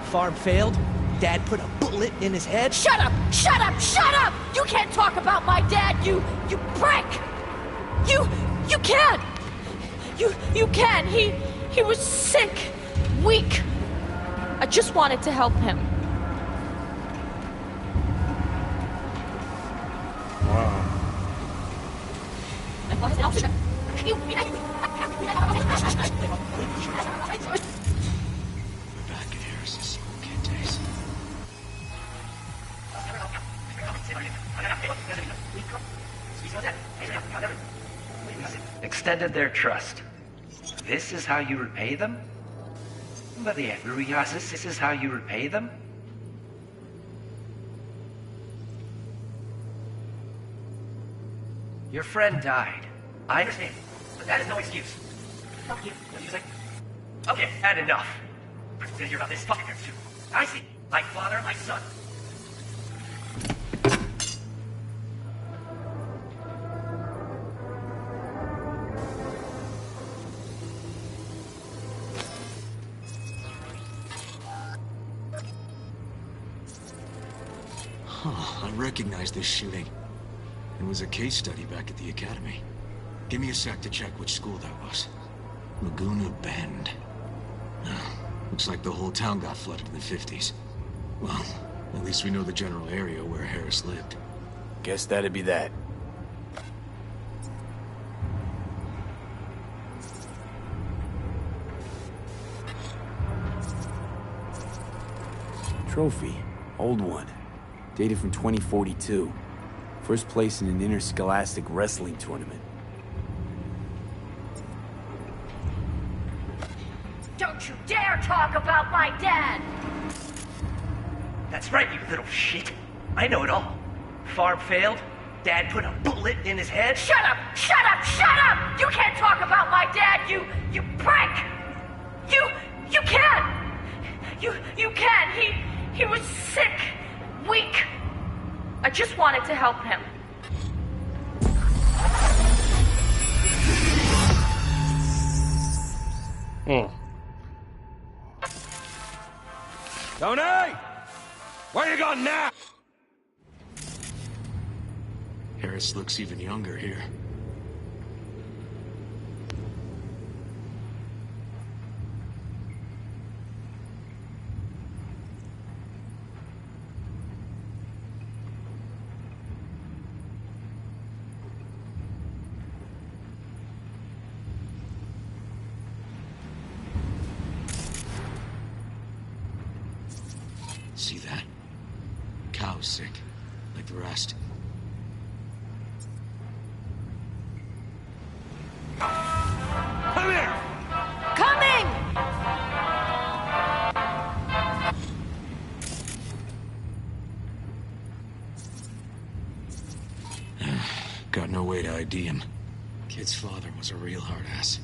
S12: Farm failed. Dad put a bullet in his head.
S13: Shut up! Shut up! Shut up! You can't talk about my dad, you prick! You can't! You can! He was sick, weak. I just wanted to help him.
S1: Wow.
S12: Extended their trust. This is how you repay them? This is how you repay them? Your friend died. I understand, but that is no excuse. Fuck you. What did you say? Okay, had enough. I'm gonna hear about this fucking parents too. I see. Like father, like son.
S14: I recognize this shooting. It was a case study back at the academy. Give me a sec to check which school that was. Laguna Bend. Looks like the whole town got flooded in the 50s. Well, at least we know the general area where Harris lived.
S6: Guess that'd be that. Trophy. Old one. Dated from 2042. First place in an interscholastic wrestling tournament.
S13: Don't you dare talk about my dad!
S12: That's right, you little shit. I know it all. Farm failed. Dad put a bullet in his head.
S13: Shut up! Shut up! Shut up! You can't talk about my dad, you prick! You can! You can! He was sick, weak. I just wanted to help him.
S12: Tony! Where you going now?
S14: Harris looks even younger here. See that? Cow's sick, like the rest.
S12: Come here!
S13: Coming!
S14: Got no way to ID him. Kid's father was a real hard ass.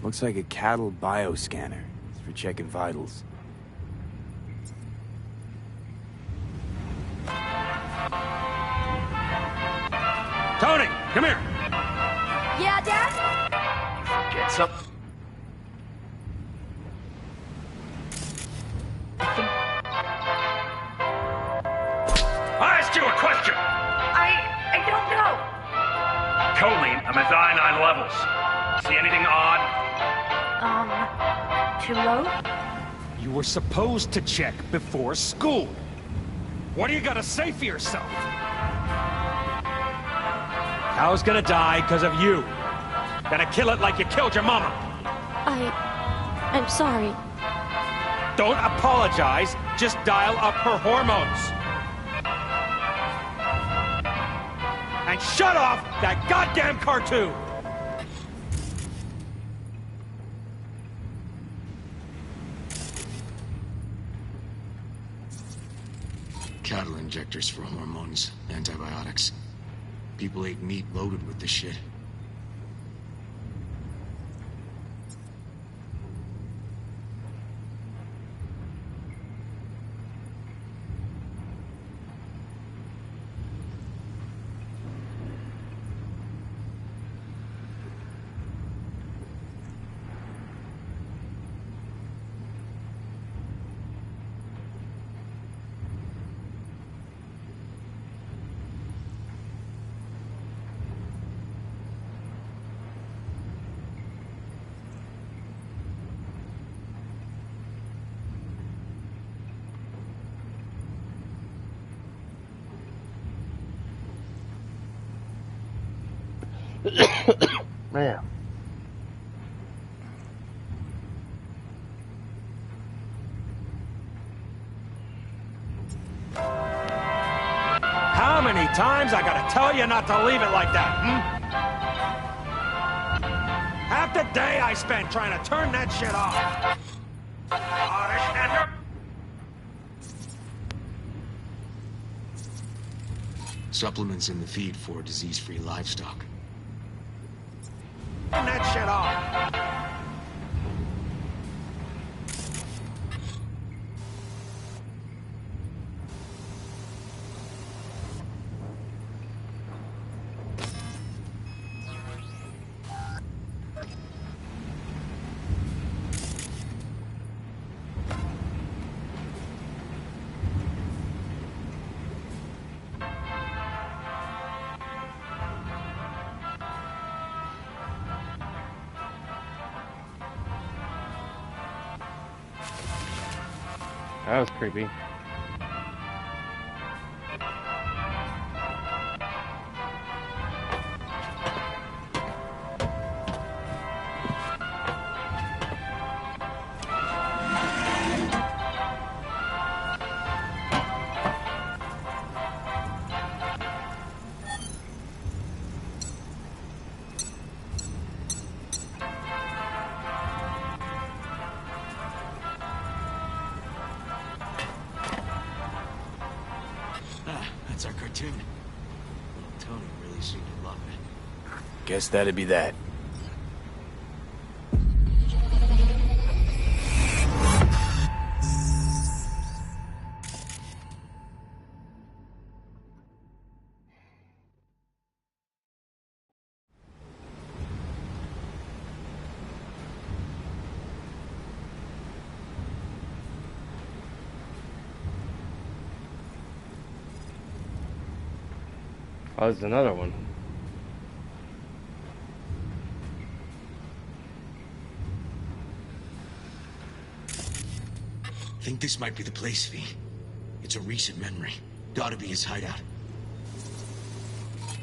S6: Looks like a cattle bioscanner. It's for checking vitals.
S12: Tony, come here!
S13: Yeah, Dad?
S12: Get some... I asked you a question!
S13: I don't know.
S12: Choline, methionine levels. See anything odd?
S13: Too low?
S12: You were supposed to check before school. What do you gotta say for yourself? Cow's gonna die because of you. Gonna kill it like you killed your mama.
S15: I'm sorry.
S12: Don't apologize, just dial up her hormones. And shut off that goddamn cartoon!
S14: Cattle injectors for hormones, antibiotics. People ate meat loaded with this shit.
S1: Man.
S12: How many times I gotta tell you not to leave it like that, Half the day I spent trying to turn that shit off.
S14: Supplements in the feed for disease-free livestock.
S12: Turn that shit off.
S1: That was creepy.
S14: That's our cartoon. Tony really seemed to love it.
S6: Guess that'd be that.
S1: Oh, there's another one.
S14: Think this might be the place, V. It's a recent memory. Gotta be his hideout.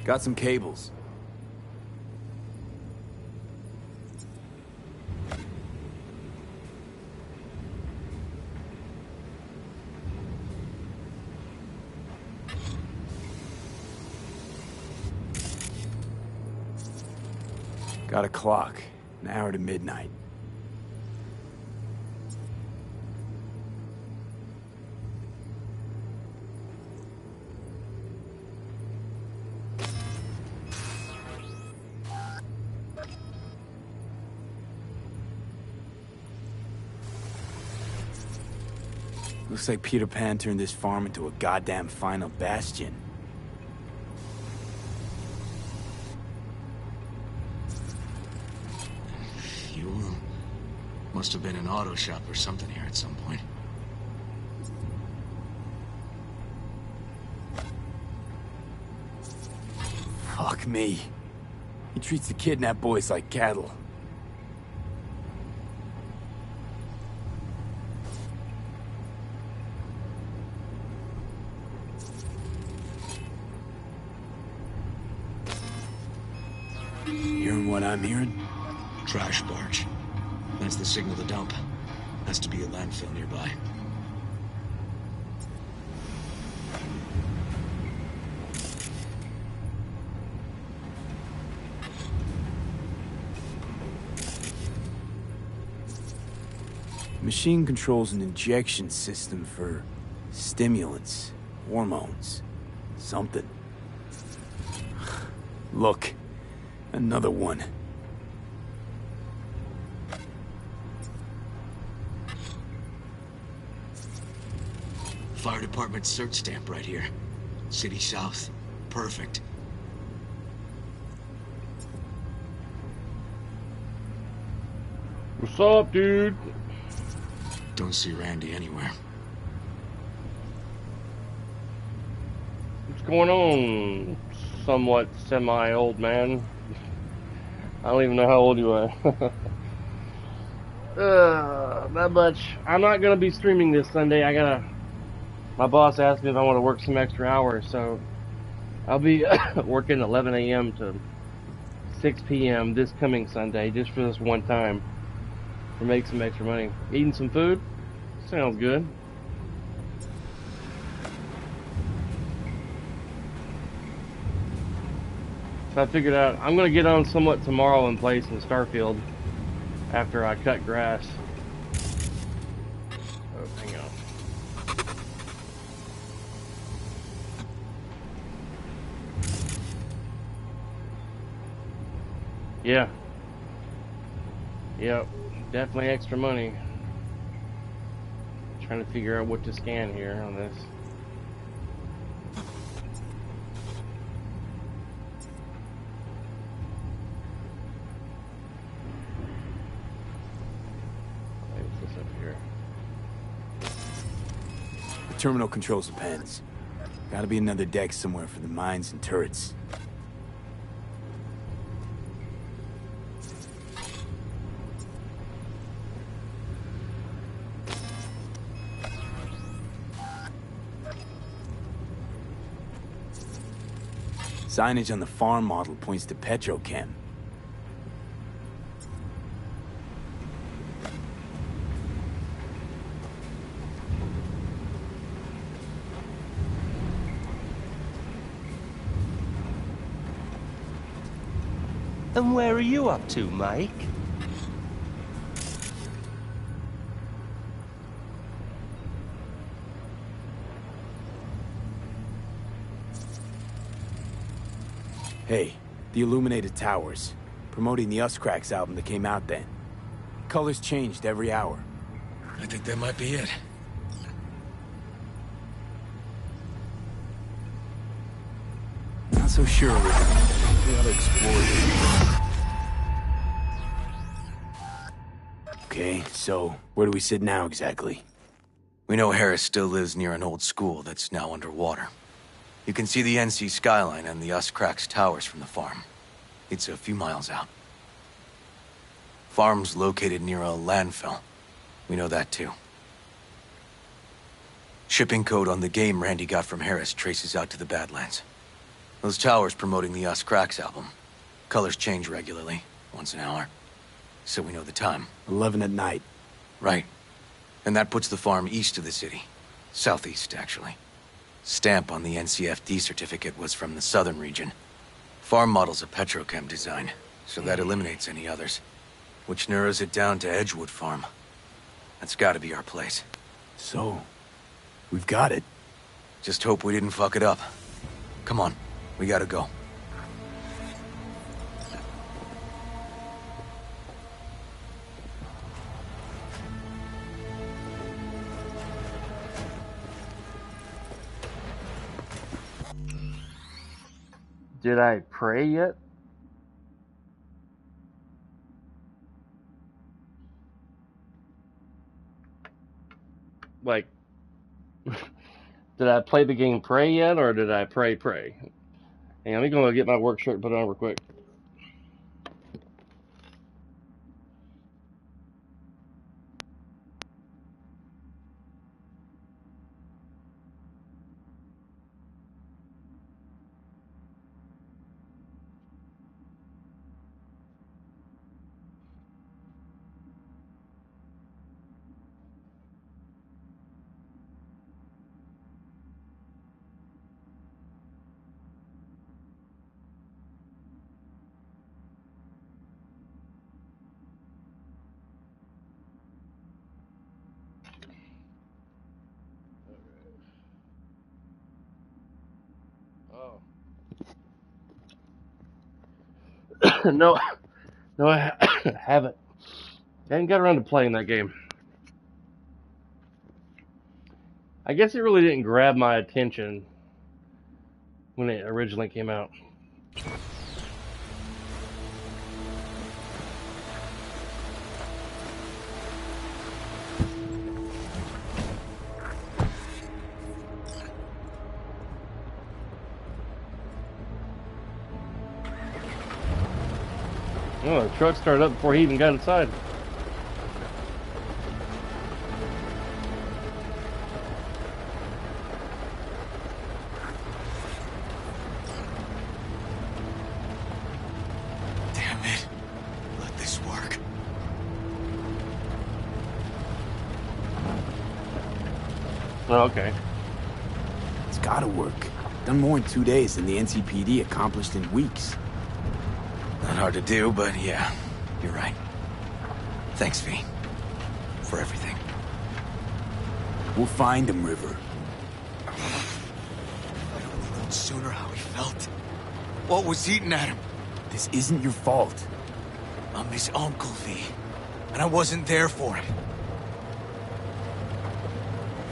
S6: Got some cables. Got a clock. An hour to midnight. Looks like Peter Pan turned this farm into a goddamn final bastion.
S14: Fuel. Must have been an auto shop or something here at some point.
S6: Fuck me. He treats the kidnapped boys like cattle. Hearing what I'm hearing?
S14: Trash barge. That's the signal to dump. Has to be a landfill nearby.
S6: Machine controls an injection system for stimulants, hormones, something. Look, another one.
S14: Fire department search stamp right here. City South. Perfect.
S1: What's up, dude?
S14: Don't see Randy anywhere.
S1: What's going on, somewhat semi-old man? I don't even know how old you are. Not much. I'm not gonna be streaming this Sunday. My boss asked me if I want to work some extra hours, so I'll be working 11 a.m. to 6 p.m. this coming Sunday, just for this one time, to make some extra money. Eating some food? Sounds good. So I figured out I'm going to get on somewhat tomorrow and play some Starfield after I cut grass. Oh, hang on. Yeah. Yep. Definitely extra money. Trying to figure out what to scan here on this. What's this up here?
S6: The terminal controls the pens. Gotta be another deck somewhere for the mines and turrets. Signage on the farm model points to Petrochem.
S12: And where are you up to, Mike?
S6: Hey, the Illuminated Towers. Promoting the Us Cracks album that came out then. Colors changed every hour.
S14: I think that might be it.
S6: Not so sure with it. We ought to explore it. Okay, so where do we sit now exactly?
S4: We know Harris still lives near an old school that's now underwater. You can see the NC skyline and the Us-Cracks towers from the farm. It's a few miles out. Farm's located near a landfill. We know that too. Shipping code on the game Randy got from Harris traces out to the Badlands. Those towers promoting the Us-Cracks album. Colors change regularly, once an hour. So we know the time.
S6: 11 at night.
S4: Right. And that puts the farm east of the city. Southeast, actually. Stamp on the NCFD certificate was from the southern region. Farm model's a petrochem design, so that eliminates any others. Which narrows it down to Edgewood Farm. That's gotta be our place.
S6: So, we've got it.
S4: Just hope we didn't fuck it up. Come on, we gotta go.
S1: Did I pray yet? Like, did I play the game Prey yet, or did I pray? Hang on, let me go get my work shirt and put it on real quick. No, I haven't. I haven't got around to playing that game. I guess it really didn't grab my attention when it originally came out. Oh, the truck started up before he even got inside.
S4: Damn it. Let this work.
S1: Oh, okay.
S6: It's gotta work. Done more in 2 days than the NCPD accomplished in weeks.
S4: Not hard to do, but yeah, you're right. Thanks, V. For everything.
S6: We'll find him, River.
S4: If I'd only known sooner how he felt. What was eating at him?
S6: This isn't your fault.
S4: I'm his uncle, V. And I wasn't there for him.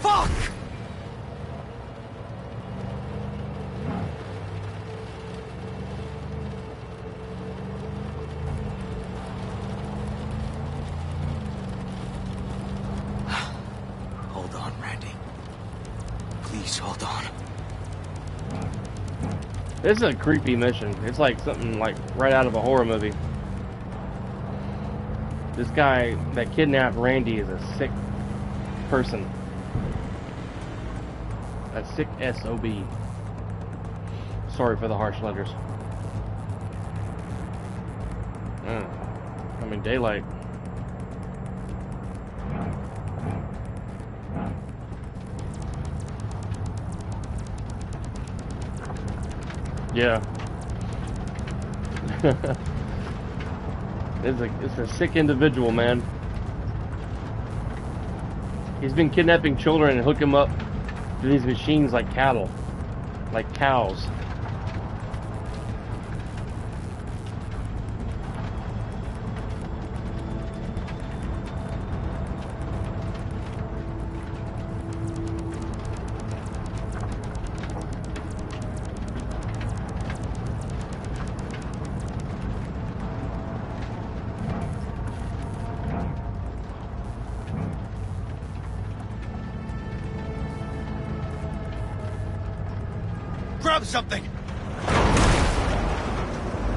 S4: Fuck! Hold on, Randy. Please hold on.
S1: This is a creepy mission. It's like something like right out of a horror movie. This guy that kidnapped Randy is a sick person. A sick SOB. Sorry for the harsh letters. I mean, daylight. Yeah. It's a sick individual, man. He's been kidnapping children and hooking them up to these machines like cattle. Like cows.
S16: grab something.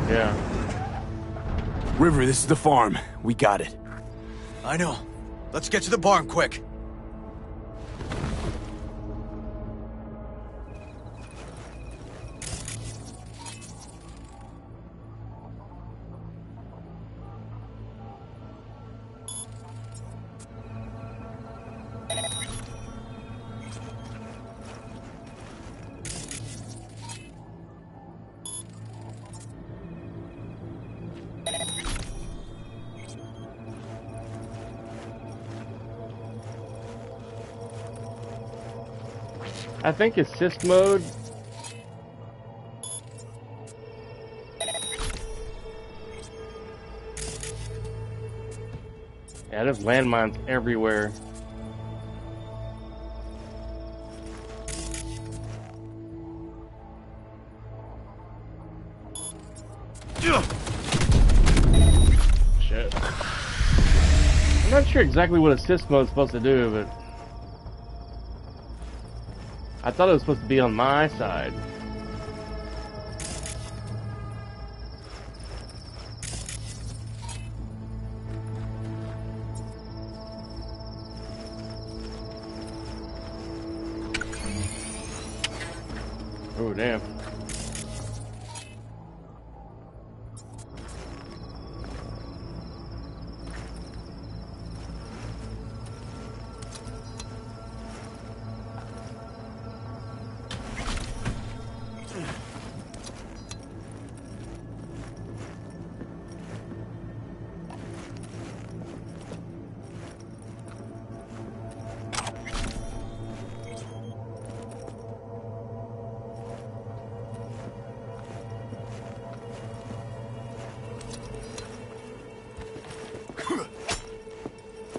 S1: Yeah.
S6: River, this is the farm. We got it.
S16: I know. Let's get to the barn quick.
S1: I think assist mode. Yeah, there's landmines everywhere. Shit. I'm not sure exactly what assist mode is supposed to do, but I thought it was supposed to be on my side. Oh, damn.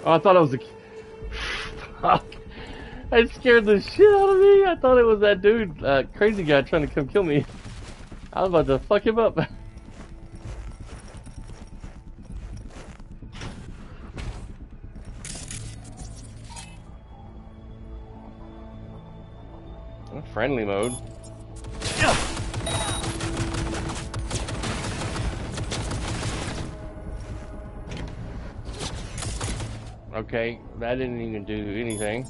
S1: Oh, I thought it was a... Fuck. It scared the shit out of me. I thought it was that dude, crazy guy trying to come kill me. I was about to fuck him up. Friendly mode. Okay, that didn't even do anything.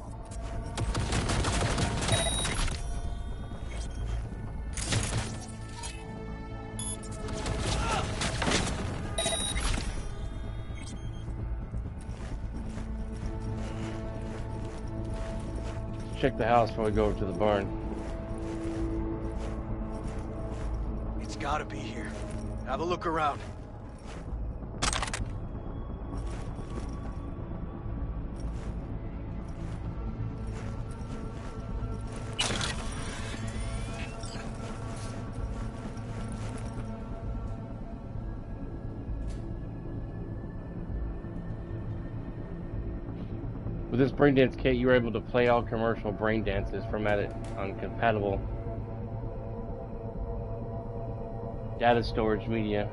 S1: Check the house before we go over to the barn.
S16: It's gotta be here. Have a look around.
S1: With this braindance kit, you are able to play all commercial brain dances formatted on compatible data storage media.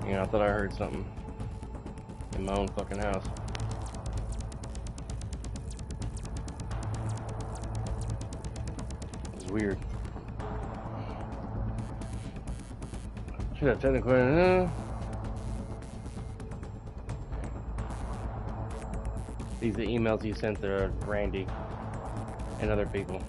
S1: Yeah, I thought I heard something in my own fucking house. It was weird. Should have technically. These are the emails you sent to Randy and other people.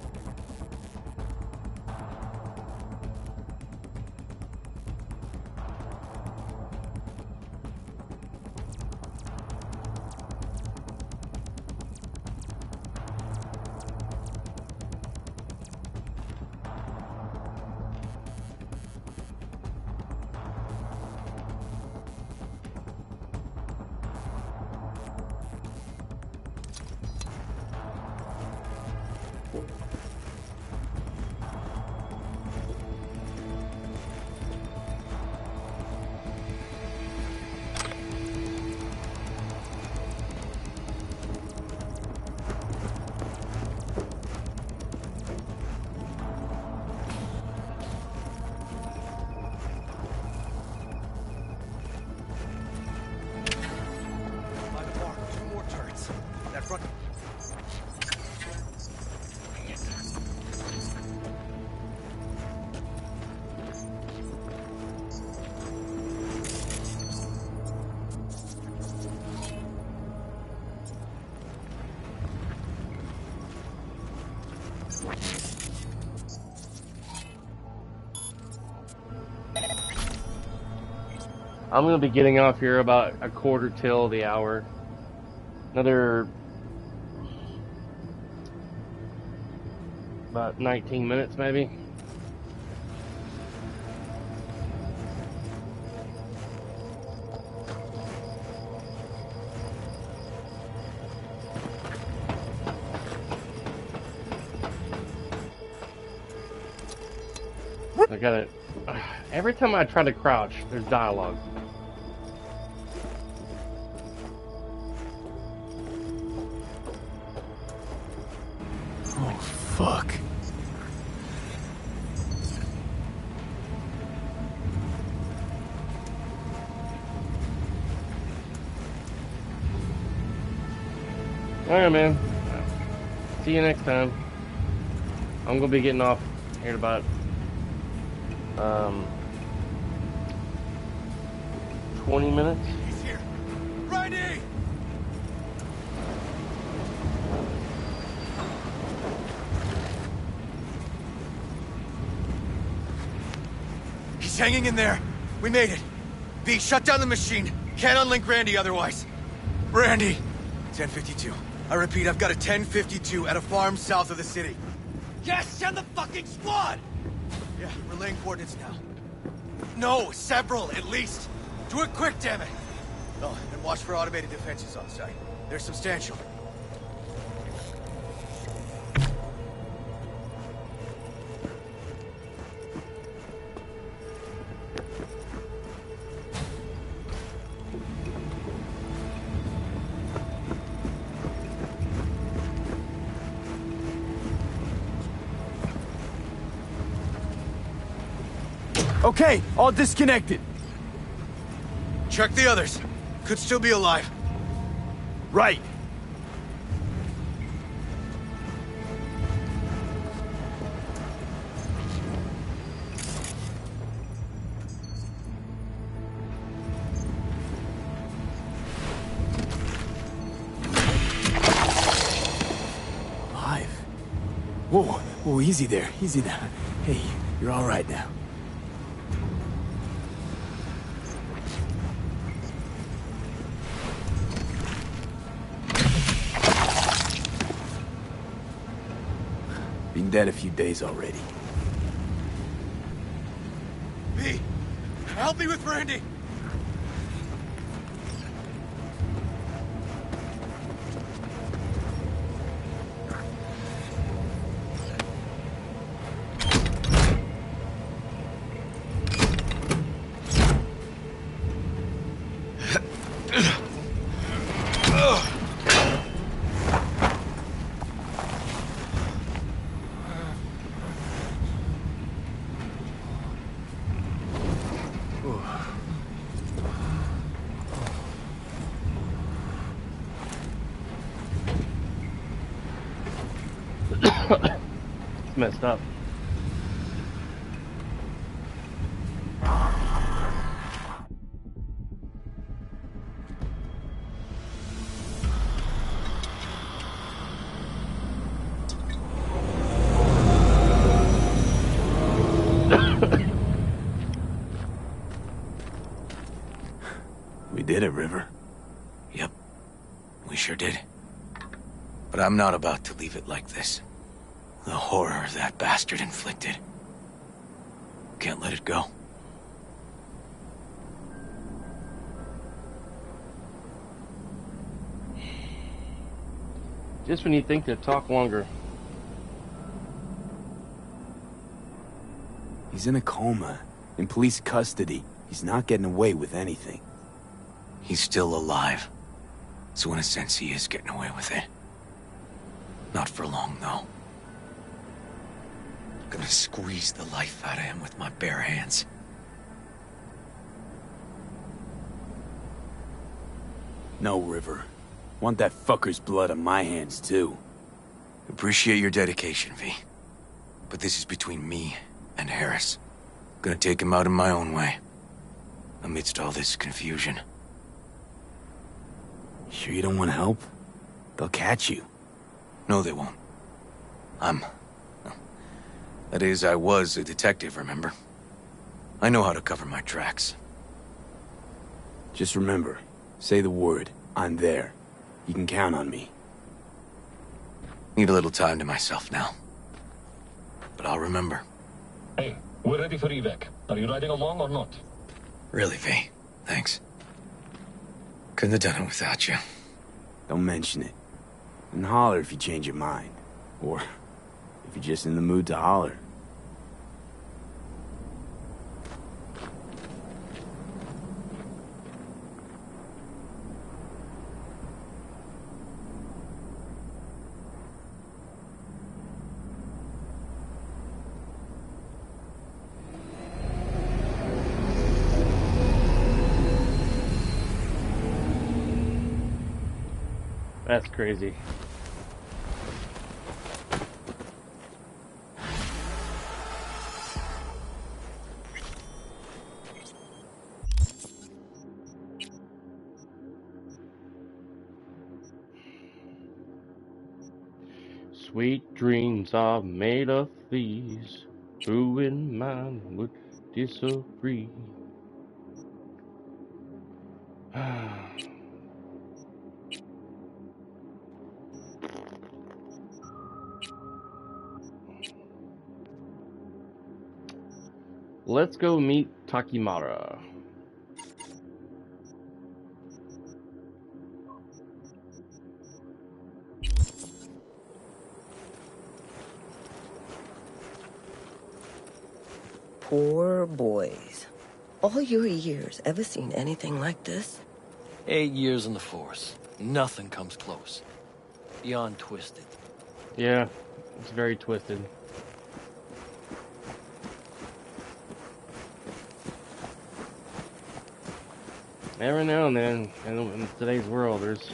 S1: I'm gonna be getting off here about a quarter till the hour. Another about 19 minutes, maybe. I got it. Every time I try to crouch, there's dialogue.
S6: Oh, fuck.
S1: Alright, man. See you next time. I'm gonna be getting off here in about 20 minutes.
S16: He's here. Randy!
S4: He's hanging in there. We made it. V, shut down the machine. Can't unlink Randy otherwise. Randy! 1052. I repeat, I've got a 1052 at a farm south of the city.
S12: Yes, send the fucking squad!
S4: Yeah, relaying coordinates now. No, several, at least. Do it quick, damn it! Oh, and watch for automated defenses on site. They're substantial.
S6: Okay, all disconnected.
S4: Check the others. Could still be alive.
S6: Right. Alive. Whoa, whoa, easy there, easy now. Hey, you're all right now. Been dead a few days already.
S4: V, help me with Randy!
S1: It's messed up.
S6: We did it, River.
S4: Yep, we sure did. But I'm not about to leave it like this. The horror that bastard inflicted. Can't let it go.
S1: Just when you think they'd talk longer.
S6: He's in a coma, in police custody. He's not getting away with anything.
S4: He's still alive. So in a sense, he is getting away with it. Not for long, though. Gonna squeeze the life out of him with my bare hands.
S6: No, River. Want that fucker's blood on my hands, too.
S4: Appreciate your dedication, V. But this is between me and Harris. Gonna take him out in my own way. Amidst all this confusion.
S6: Sure you don't want help? They'll catch you.
S4: No, they won't. That is, I was a detective, remember? I know how to cover my tracks.
S6: Just remember, say the word. I'm there. You can count on me.
S4: Need a little time to myself now. But I'll remember.
S17: Hey, we're ready for evac. Are you riding along or not?
S4: Really, V. Thanks. Couldn't have done it without you.
S6: Don't mention it. And holler if you change your mind. Or if you're just in the mood to holler.
S1: That's crazy. Sweet dreams are made of these. Who in mind would disagree? Let's go meet Takimara.
S18: Poor boys. All your years, ever seen anything like this?
S16: 8 years in the Force. Nothing comes close. Beyond twisted.
S1: Yeah, it's very twisted. Every now and then, in today's world, there's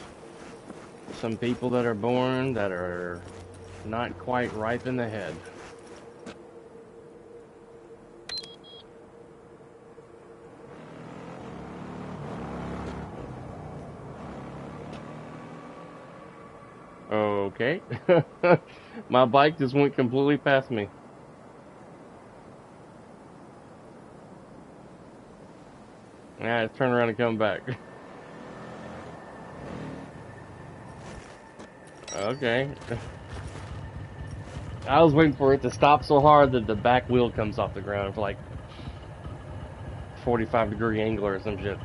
S1: some people that are born that are not quite ripe in the head. Okay. My bike just went completely past me. Alright, turn around and come back. Okay. I was waiting for it to stop so hard that the back wheel comes off the ground for like 45-degree angle or some shit.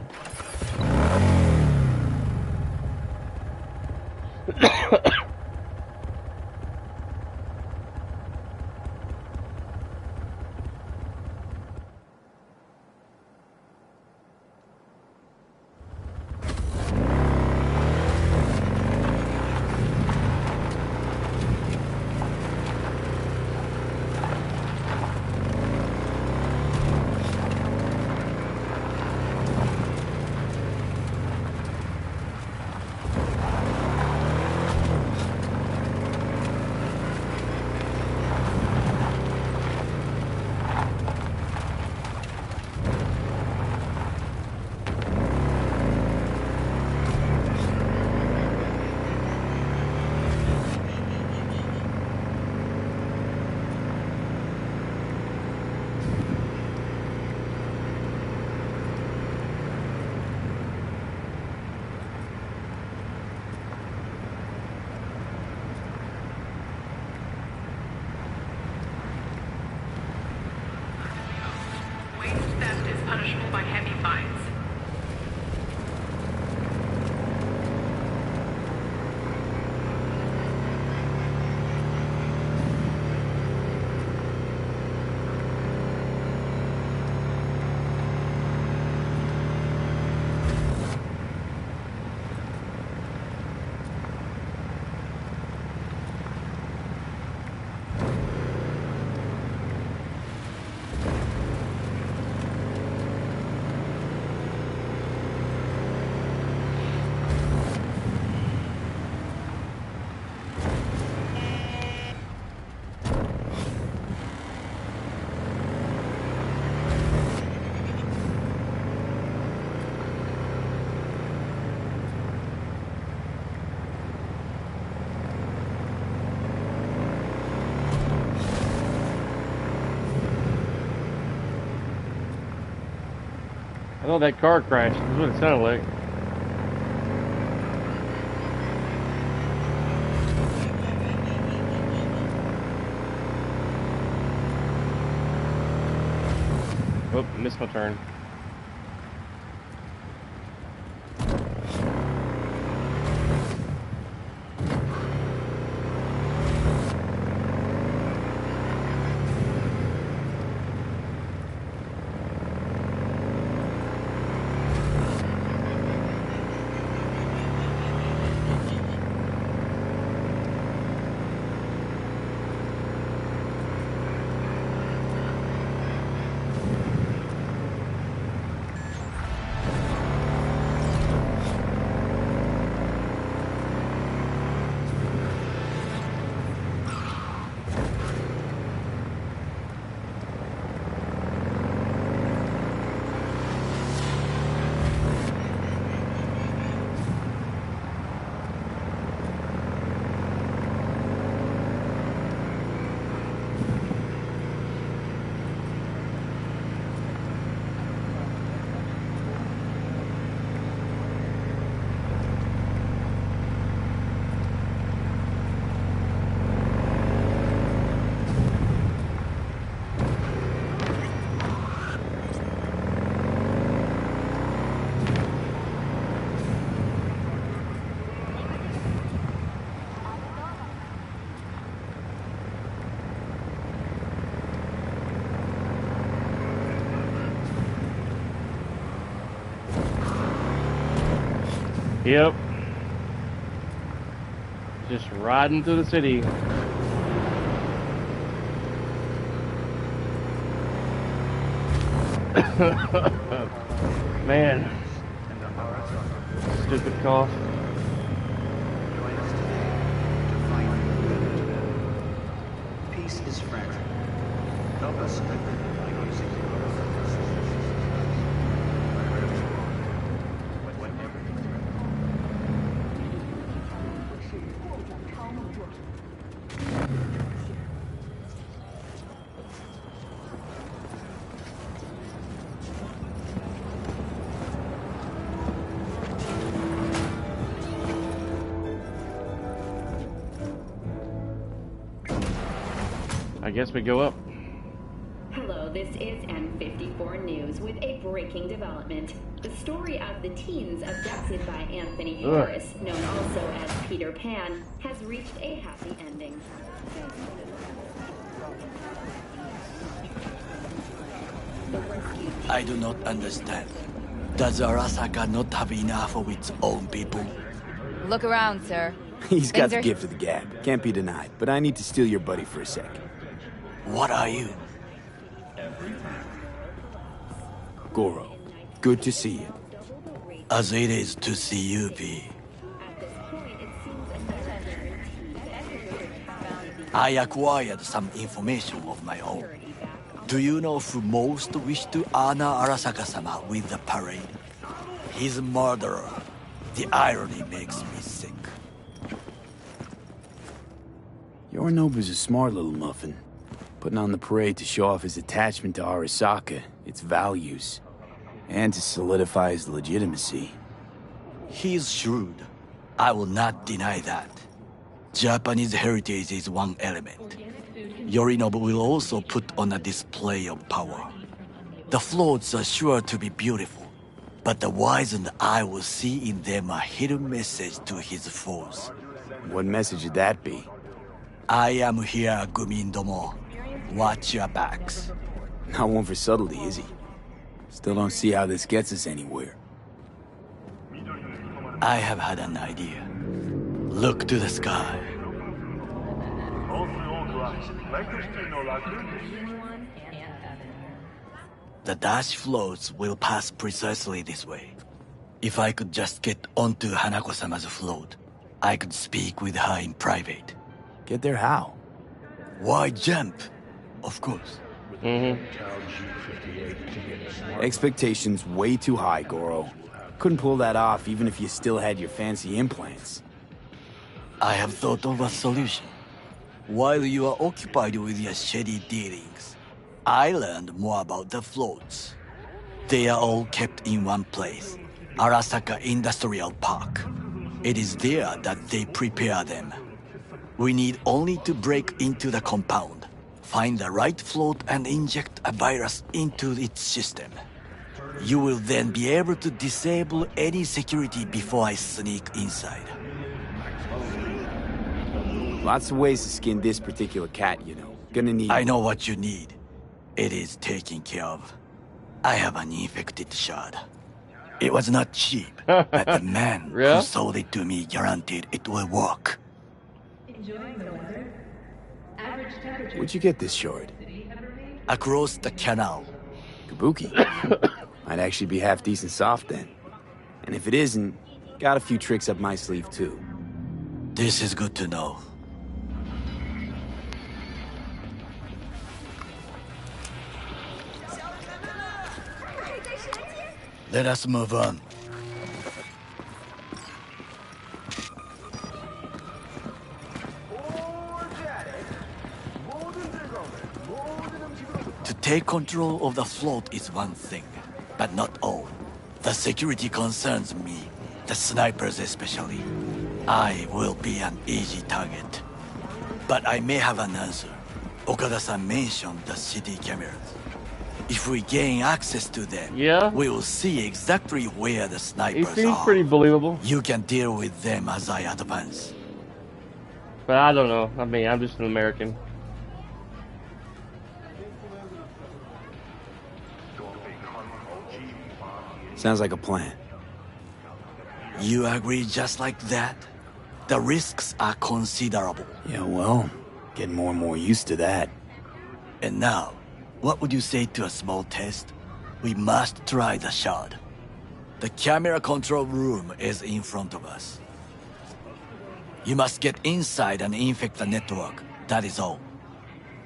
S1: Oh, that car crashed. That's what it sounded like. Oh, missed my turn. Yep. Just riding through the city. Man. Stupid cough.
S19: Peace is fragile. Help us strengthen it by using
S1: I guess we go up.
S20: Hello, this is M54 News with a breaking development. The story of the teens abducted by Anthony Harris, known also as Peter Pan, has reached a happy ending.
S16: I do not understand. Does Arasaka not have enough of its own people?
S21: Look around, sir.
S6: He's got the gift of the gab. Can't be denied. But I need to steal your buddy for a sec.
S16: What are you?
S6: Goro. Good to see you.
S16: As it is to see you, P. I acquired some information of my own. Do you know who most wished to honor Arasaka-sama with the parade? His murderer. The irony makes me sick.
S6: Yorinobu's a smart little muffin. Putting on the parade to show off his attachment to Arasaka, its values, and to solidify his legitimacy.
S16: He's shrewd. I will not deny that. Japanese heritage is one element. Yorinobu will also put on a display of power. The floats are sure to be beautiful, but the wizened eye will see in them a hidden message to his foes.
S6: What message would that be?
S16: I am here, Gumindomo. Watch your backs.
S6: Not one for subtlety, is he? Still don't see how this gets us anywhere.
S16: I have had an idea. Look to the sky. The dash floats will pass precisely this way. If I could just get onto Hanako-sama's float, I could speak with her in private.
S6: Get there how?
S16: Why jump? Of course.
S6: Expectations way too high, Goro. Couldn't pull that off even if you still had your fancy implants.
S16: I have thought of a solution. While you are occupied with your shady dealings, I learned more about the floats. They are all kept in one place, Arasaka Industrial Park. It is there that they prepare them. We need only to break into the compound, find the right float and inject a virus into its system. You will then be able to disable any security before I sneak inside.
S6: Lots of ways to skin this particular cat, you know. Gonna need...
S16: I know what you need. It is taken care of. I have an infected shard. It was not cheap, but the man who sold it to me guaranteed it will work.
S6: Where'd you get this shard?
S16: Across the canal.
S6: Kabuki. Might actually be half decent soft then. And if it isn't, got a few tricks up my sleeve too.
S16: This is good to know. Let us move on. To take control of the float is one thing, but not all. The security concerns me, the snipers especially. I will be an easy target. But I may have an answer. Okada-san mentioned the city cameras. If we gain access to them, we will see exactly where the snipers are.
S1: He seems pretty believable.
S16: You can deal with them as I advance.
S1: But I don't know. I mean, I'm just an American.
S6: Sounds like a plan.
S16: You agree just like that? The risks are considerable.
S6: Yeah, well, getting more and more used to that.
S16: And now, what would you say to a small test? We must try the shard. The camera control room is in front of us. You must get inside and infect the network. That is all.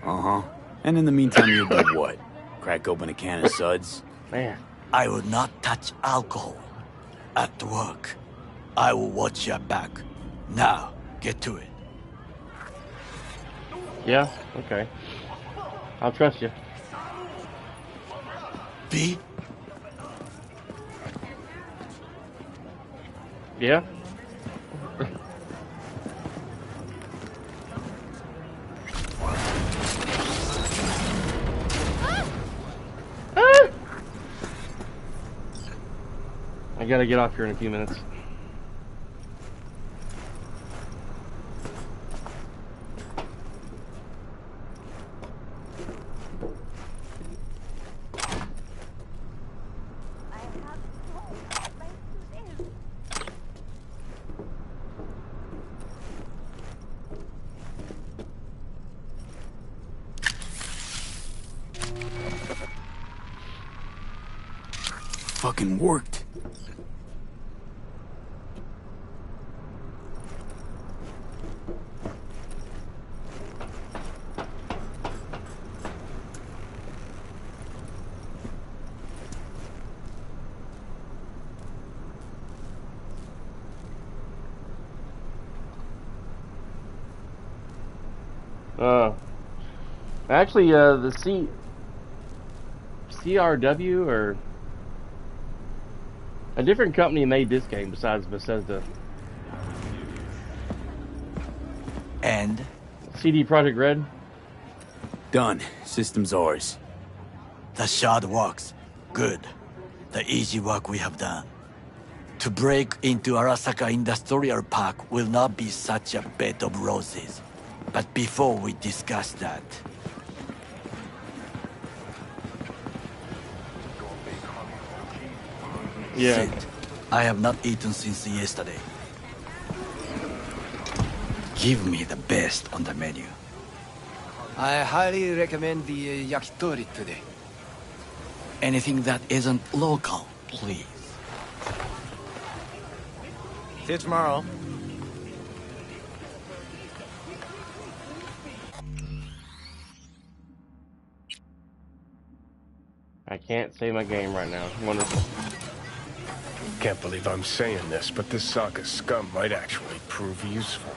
S6: Uh-huh. And in the meantime, you'll do what? Crack open a can of suds?
S1: Man.
S16: I will not touch alcohol. At work. I will watch your back. Now, get to it.
S1: Yeah, okay. I'll trust you.
S16: B?
S1: Yeah? I gotta get off here in a few minutes.
S6: Fucking worked.
S1: Actually, the CRW or a different company made this game besides Bethesda.
S16: And?
S1: CD Projekt Red.
S6: Done. System's ours.
S16: The shard works. Good. The easy work we have done. To break into Arasaka Industrial Park will not be such a bed of roses. But before we discuss that...
S1: Yeah.
S16: Sit. I have not eaten since yesterday. Give me the best on the menu.
S12: I highly recommend the yakitori today.
S16: Anything that isn't local, please.
S12: See you tomorrow.
S1: I can't save my game right now. Wonderful.
S3: Can't believe I'm saying this, but this Sokka scum might actually prove useful.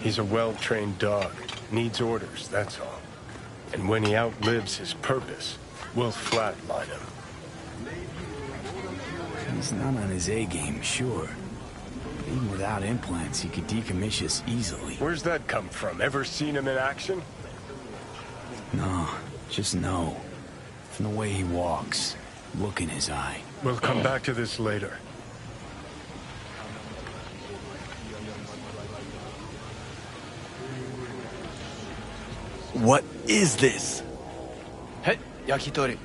S3: He's a well-trained dog. Needs orders, that's all. And when he outlives his purpose, we'll flatline him.
S6: He's not on his A game, sure. Even without implants, he could decommission us easily.
S3: Where's that come from? Ever seen him in action?
S6: No, just no. From the way he walks, look in his eye.
S3: We'll come back to this later.
S16: What is this?
S6: Hey, yakitori.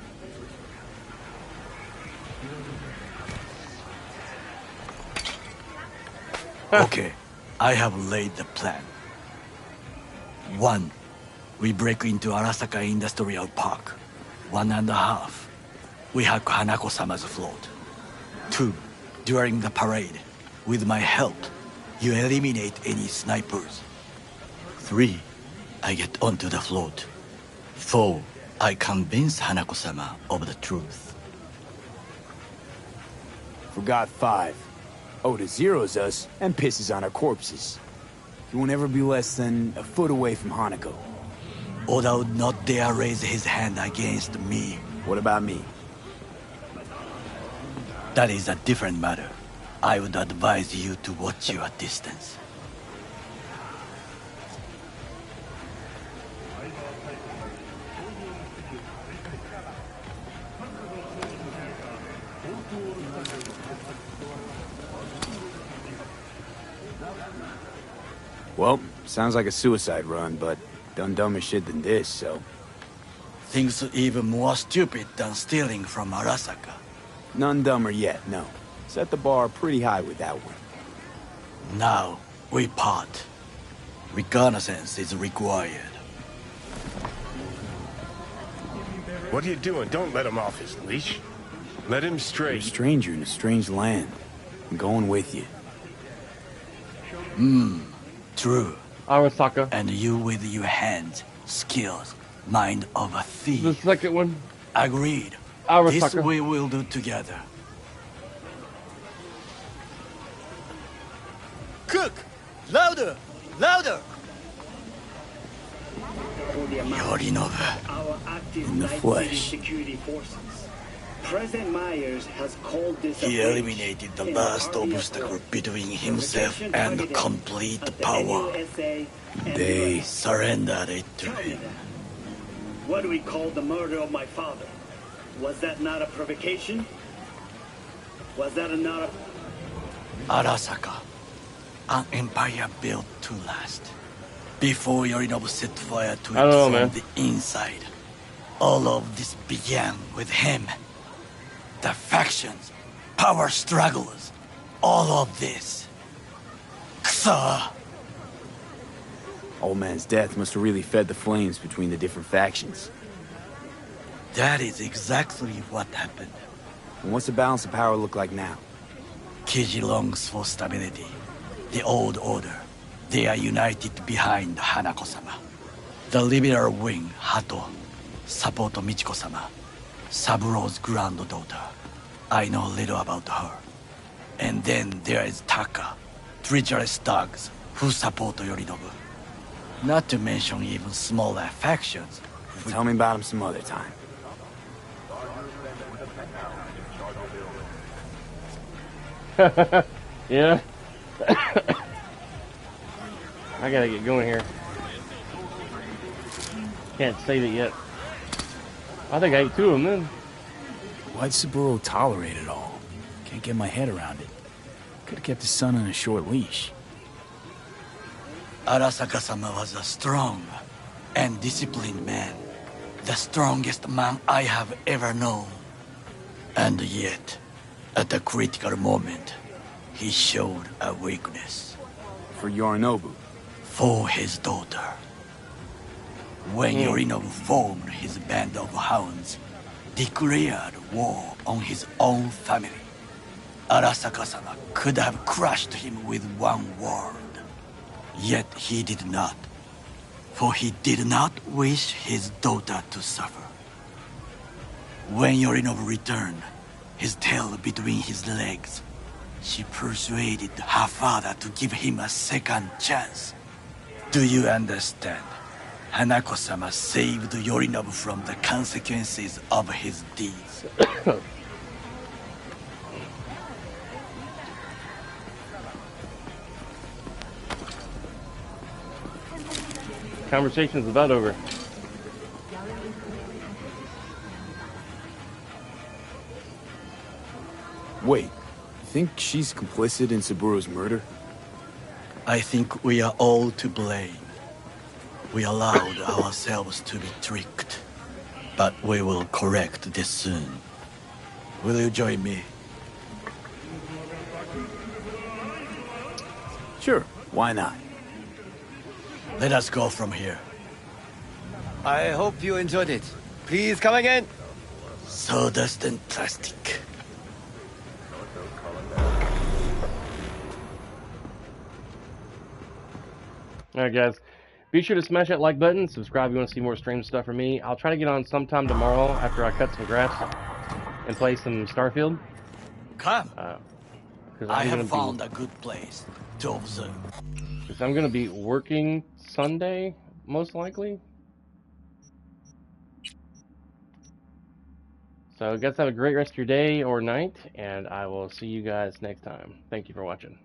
S16: Okay, I have laid the plan. 1. We break into Arasaka Industrial Park. 1.5. We hack Hanako-sama's float. 2. During the parade, with my help, you eliminate any snipers. 3. I get onto the float. 4. I convince Hanako-sama of the truth.
S6: Forgot 5. Oda zeros us and pisses on our corpses. He won't ever be less than a foot away from Hanako.
S16: Oda would not dare raise his hand against me.
S6: What about me?
S16: That is a different matter. I would advise you to watch your distance.
S6: Well, sounds like a suicide run, but done dumber shit than this, so...
S16: Things even more stupid than stealing from Arasaka.
S6: None dumber yet, no. Set the bar pretty high with that one.
S16: Now, we part. Reconnaissance is required.
S3: What are you doing? Don't let him off his leash. Let him stray.
S6: You're a stranger in a strange land. I'm going with you.
S16: True.
S1: Arasaka.
S16: And you with your hands, skills, mind of a thief.
S1: The second one.
S16: Agreed.
S1: Arasaka.
S16: This we will do together.
S12: Cook! Louder! Louder!
S16: Yorinobu, in the flesh.
S19: President Myers has called this
S16: He eliminated the last obstacle between himself and complete power. They surrendered it to him.
S19: What do we call the murder of my father? Was that not a provocation? Was that not a...
S16: Arasaka, an empire built to last. Before Yorinobu set fire to it from the inside, all of this began with him. The factions, power struggles, all of this. Kusa!
S6: Old man's death must have really fed the flames between the different factions.
S16: That is exactly what happened.
S6: And what's the balance of power look like now?
S16: Kiji longs for stability. The old order. They are united behind Hanako-sama. The liberal wing, Hato, support Michiko-sama, Saburo's granddaughter. I know little about her. And then there is Taka, treacherous thugs who support Yorinobu. Not to mention even smaller factions.
S6: Tell me about him some other time.
S1: Yeah. I gotta get going here. Can't save it yet. I think I ate 2 of them then.
S6: Why'd Saburo tolerate it all? Can't get my head around it. Could've kept his son on a short leash.
S16: Arasaka-sama was a strong and disciplined man. The strongest man I have ever known. And yet, at a critical moment, he showed a weakness.
S6: For Yorinobu?
S16: For his daughter. When Yorinobu formed his band of hounds, declared war on his own family, Arasaka-sama could have crushed him with one word. Yet he did not, for he did not wish his daughter to suffer. When Yorinobu returned, his tail between his legs, she persuaded her father to give him a second chance. Do you understand? Hanako-sama saved Yorinobu from the consequences of his deeds.
S1: Conversation's about over.
S6: Wait, you think she's complicit in Saburo's murder?
S16: I think we are all to blame. We allowed ourselves to be tricked. But we will correct this soon. Will you join me?
S6: Sure, why not?
S16: Let us go from here.
S5: I hope you enjoyed it. Please come again.
S16: Sawdust and plastic.
S1: Alright guys, be sure to smash that like button, subscribe if you want to see more stream stuff from me. I'll try to get on sometime tomorrow after I cut some grass and play some Starfield.
S16: Come. I have found
S1: a
S16: good place to observe.
S1: Because I'm going to be working Sunday, most likely. So guys, have a great rest of your day or night, and I will see you guys next time. Thank you for watching.